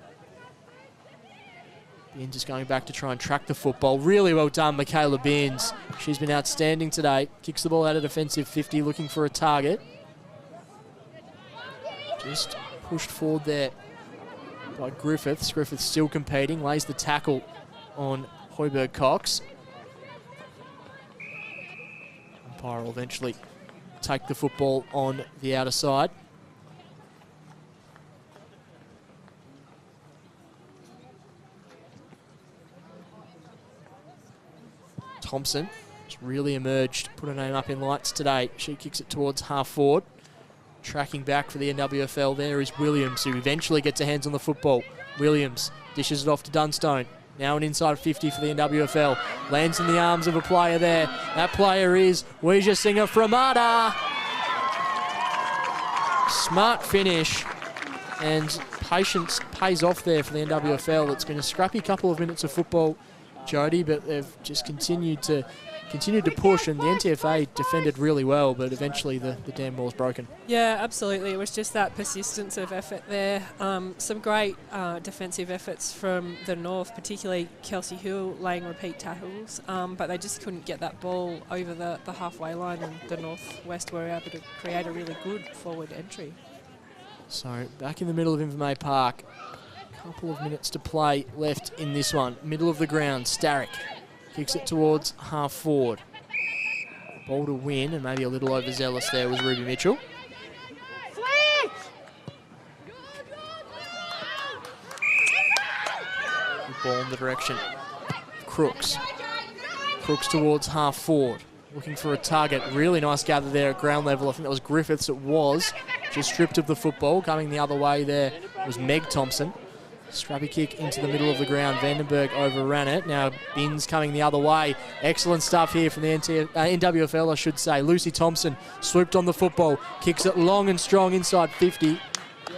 Binns is going back to try and track the football. Really well done, Michaela Binns. She's been outstanding today. Kicks the ball out of defensive 50, looking for a target. Just pushed forward there by Griffiths. Griffiths still competing, lays the tackle on Hoiberg Cox. Umpire will eventually take the football on the outer side. Thompson has really emerged, put her name up in lights today. She kicks it towards half forward. Tracking back for the NWFL there is Williams, who eventually gets her hands on the football. Williams dishes it off to Dunstone. Now an inside 50 for the NWFL. Lands in the arms of a player there. That player is Weija Singer Framada. Smart finish. And patience pays off there for the NWFL. It's been a scrappy couple of minutes of football, Jody, but they've just continued to push, and the NTFA defended really well, but eventually the damn wall's broken. Yeah, absolutely. It was just that persistence of effort there. Some great defensive efforts from the North, particularly Kelsey Hill laying repeat tackles, but they just couldn't get that ball over the halfway line, and the Northwest were able to create a really good forward entry. So back in the middle of Invermay Park, couple of minutes to play left in this one. Middle of the ground, Starrick kicks it towards half forward. Ball to win, and maybe a little overzealous there was Ruby Mitchell. Good ball in the direction of Crooks. Crooks towards half forward, looking for a target. Really nice gather there at ground level. I think that was Griffiths. It was just stripped of the football. Coming the other way there was Meg Thompson. Scrappy kick into the middle of the ground. Vandenberg overran it. Now Binns coming the other way. Excellent stuff here from the NWFL, I should say. Lucy Thompson swooped on the football, kicks it long and strong inside 50.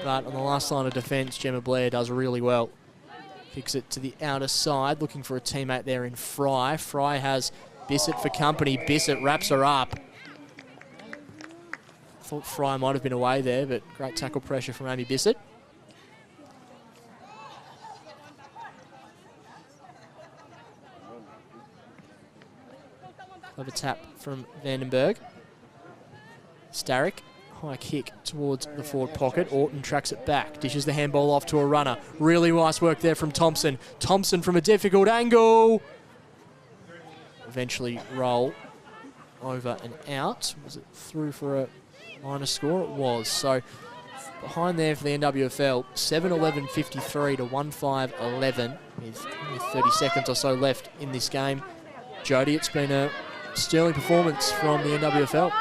But on the last line of defence, Gemma Blair does really well. Kicks it to the outer side, looking for a teammate there in Fry. Fry has Bissett for company. Bissett wraps her up. Thought Fry might have been away there, but great tackle pressure from Amy Bissett. Over tap from Vandenberg. Starrick, high kick towards the forward pocket. Orton tracks it back, dishes the handball off to a runner. Really nice work there from Thompson. Thompson from a difficult angle. Eventually roll over and out. Was it through for a minor score? It was. So behind there for the NWFL, 7-11-53 to 1-5-11 with only 30 seconds or so left in this game. Jodie, it's been a sterling performance from the NWFL.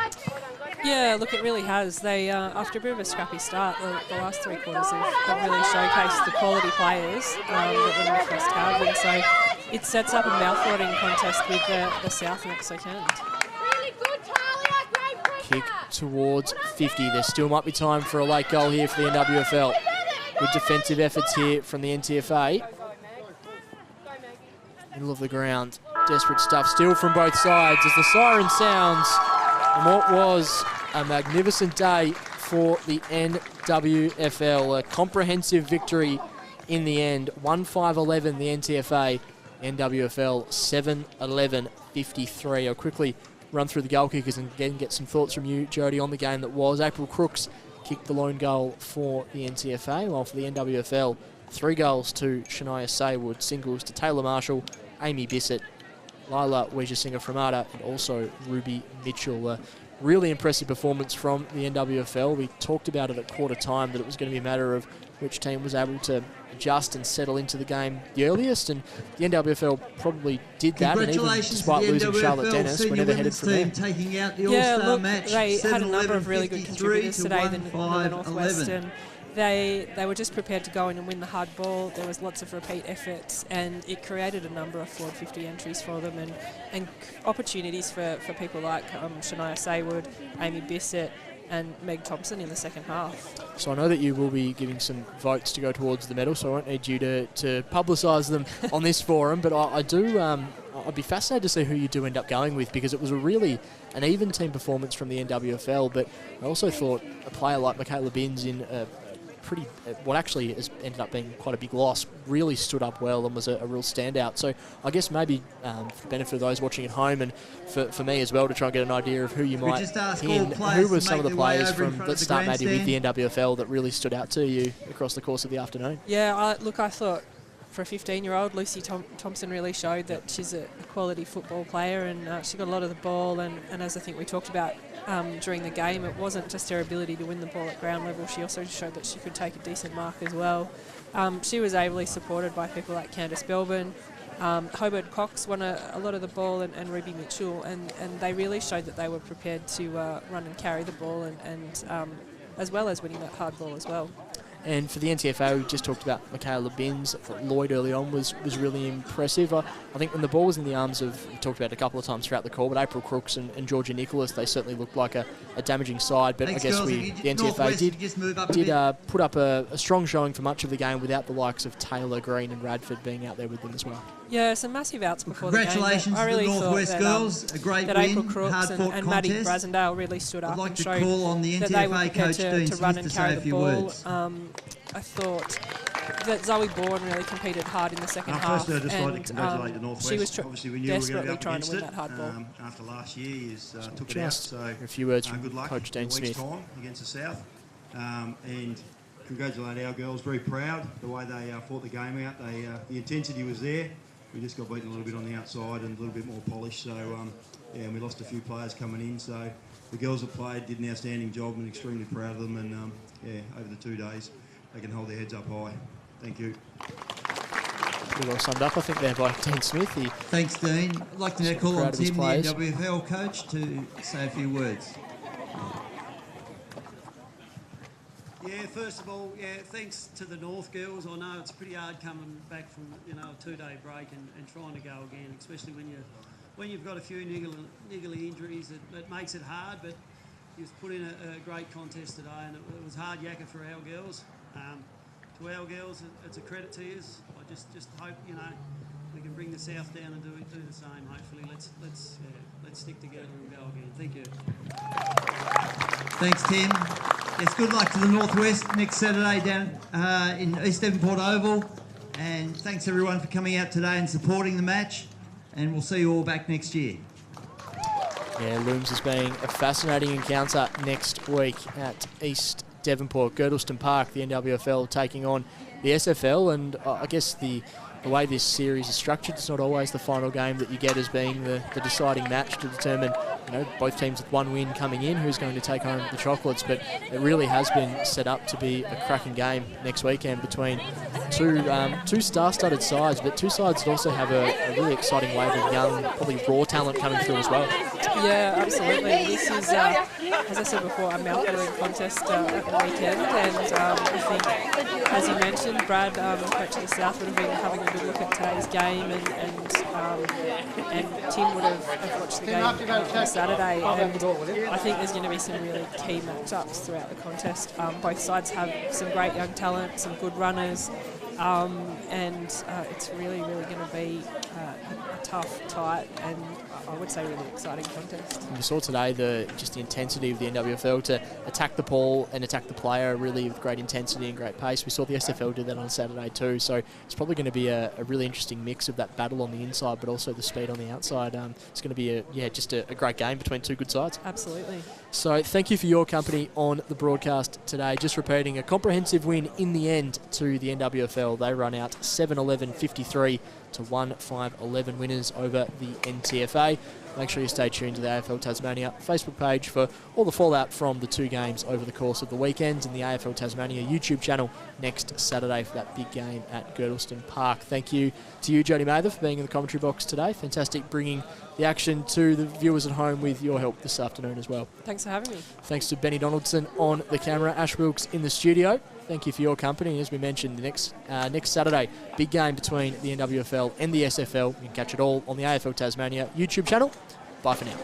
Yeah, look, it really has. They, after a bit of a scrappy start, the last 3 quarters have really showcased the quality players that the North West have, and so it sets up a mouth-watering contest with the South next weekend. Kick towards 50. There still might be time for a late goal here for the NWFL. Good defensive efforts here from the NTFA. Middle of the ground. Desperate stuff still from both sides as the siren sounds. And what was a magnificent day for the NWFL. A comprehensive victory in the end. 1-5-11 the NTFA. NWFL 7-11-53. I'll quickly run through the goal kickers and again get some thoughts from you, Jodie, on the game that was. April Crooks kicked the lone goal for the NTFA, while for the NWFL, 3 goals to Shania Saywood, singles to Taylor Marshall, Amy Bissett, Lila Weijasinger-Framada, and also Ruby Mitchell. A really impressive performance from the NWFL. We talked about it at quarter time that it was going to be a matter of which team was able to adjust and settle into the game the earliest, and the NWFL probably did that, and even despite losing Charlotte Dennis, we're never headed from there. Taking out the Yeah, All-Star look, match, they had a number of really good contributors today in the 1-5-11. Northwest, and they were just prepared to go in and win the hard ball. There was lots of repeat efforts, and it created a number of forward 50 entries for them, and opportunities for people like Shania Saywood, Amy Bissett, and Meg Thompson in the second half. So I know that you will be giving some votes to go towards the medal, so I won't need you to publicise them on this forum, but I'd be fascinated to see who you do end up going with, because it was an even team performance from the NWFL, but I also thought a player like Michaela Binns in what actually has ended up being quite a big loss, really stood up well and was a real standout. So I guess maybe for the benefit of those watching at home, and for me as well, to try and get an idea of who you might pin, who were some of the players from, let's start maybe with the NWFL, that really stood out to you across the course of the afternoon. Yeah, I thought for a 15-year-old, Lucy Thompson really showed that she's a quality football player, and she got a lot of the ball, and as I think we talked about during the game, it wasn't just her ability to win the ball at ground level, she also showed that she could take a decent mark as well. She was ably supported by people like Candice Belbin. Hobart Cox won a lot of the ball, and Ruby Mitchell, and they really showed that they were prepared to run and carry the ball, and as well as winning that hard ball as well. And for the NTFA, we just talked about Michaela Binns. I thought Lloyd early on was really impressive. I think when the ball was in the arms of, we talked about it a couple of times throughout the call, but April Crooks and Georgia Nicholas, they certainly looked like a damaging side. But Thanks, I guess girls. the NTFA did put up a strong showing for much of the game without the likes of Taylor, Green and Radford being out there with them as well. Yeah, some massive outs before the game. Congratulations I really to the Northwest thought girls. A great that win, April Crooks hard-fought and Maddie contest. Brasendale really stood up I'd like and to showed call on the that they were NTFA prepared coach, Dean to run Smith, and to say carry a the few ball. words. I thought that Zoe Bourne really competed hard in the second half. Firstly, I'd just like to congratulate the Northwest. She was obviously, we knew we were going to desperately be up trying to against win it. that hard ball. After last year, he took it out. Just So a few words from good luck Coach Dean in a week's Smith. time against the South. And congratulate our girls. Very proud the way they fought the game out. The intensity was there. We just got beaten a little bit on the outside and a little bit more polished. So and we lost a few players coming in. So the girls that played did an outstanding job, and extremely proud of them. And over the 2 days, they can hold their heads up high. Thank you. Pretty well summed up, I think, there by Dean Smith. Thanks, Dean. I'd like to now call on proud of his Tim, the players. NWFL coach, to say a few words. Yeah, first of all, thanks to the North girls. I know it's pretty hard coming back from a 2-day break and trying to go again, especially when you've got a few niggly injuries. It makes it hard, but you've put in a great contest today, and it was hard yakka for our girls. To our girls, it's a credit to you. I just hope we can bring the South down and do the same. Hopefully, let's stick together and go again. Thank you. Thanks, Tim. Yes, good luck to the Northwest next Saturday down in East Devonport Oval. And thanks everyone for coming out today and supporting the match. And we'll see you all back next year. Yeah, looms as being a fascinating encounter next week at East Devonport, Girdleston Park, the NWFL taking on the SFL. And I guess the way this series is structured, it's not always the final game that you get as being the deciding match to determine both teams with one win coming in who's going to take home the chocolates, but it really has been set up to be a cracking game next weekend between two star-studded sides, but two sides that also have a really exciting wave of young, probably raw talent coming through as well. Yeah, absolutely. This is, as I said before, a mouth-watering contest at the weekend, and I think, as you mentioned, Brad, coach of the South, would have been having a good look at today's game, and Tim would have watched the game on Saturday, and I think there's going to be some really key matchups throughout the contest. Both sides have some great young talent, some good runners, and it's really going to be a tough, tight, and I would say really exciting contest. We saw today the intensity of the NWFL to attack the ball and attack the player really with great intensity and great pace. We saw the SFL do that on Saturday too, so it's probably going to be a really interesting mix of that battle on the inside but also the speed on the outside. It's going to be a great game between two good sides. Absolutely. So thank you for your company on the broadcast today. Just repeating, a comprehensive win in the end to the NWFL. They run out 7-11-53 to 1-5-11 winners over the NTFA. Make sure you stay tuned to the AFL Tasmania Facebook page for all the fallout from the two games over the course of the weekend, and the AFL Tasmania YouTube channel next Saturday for that big game at Girdleston Park. Thank you to you, Jodie Mather, for being in the commentary box today. Fantastic bringing the action to the viewers at home with your help this afternoon as well. Thanks for having me. Thanks to Benny Donaldson on the camera, Ash Wilkes in the studio. Thank you for your company. As we mentioned, the next Saturday, big game between the NWFL and the SFL. You can catch it all on the AFL Tasmania YouTube channel. Bye for now.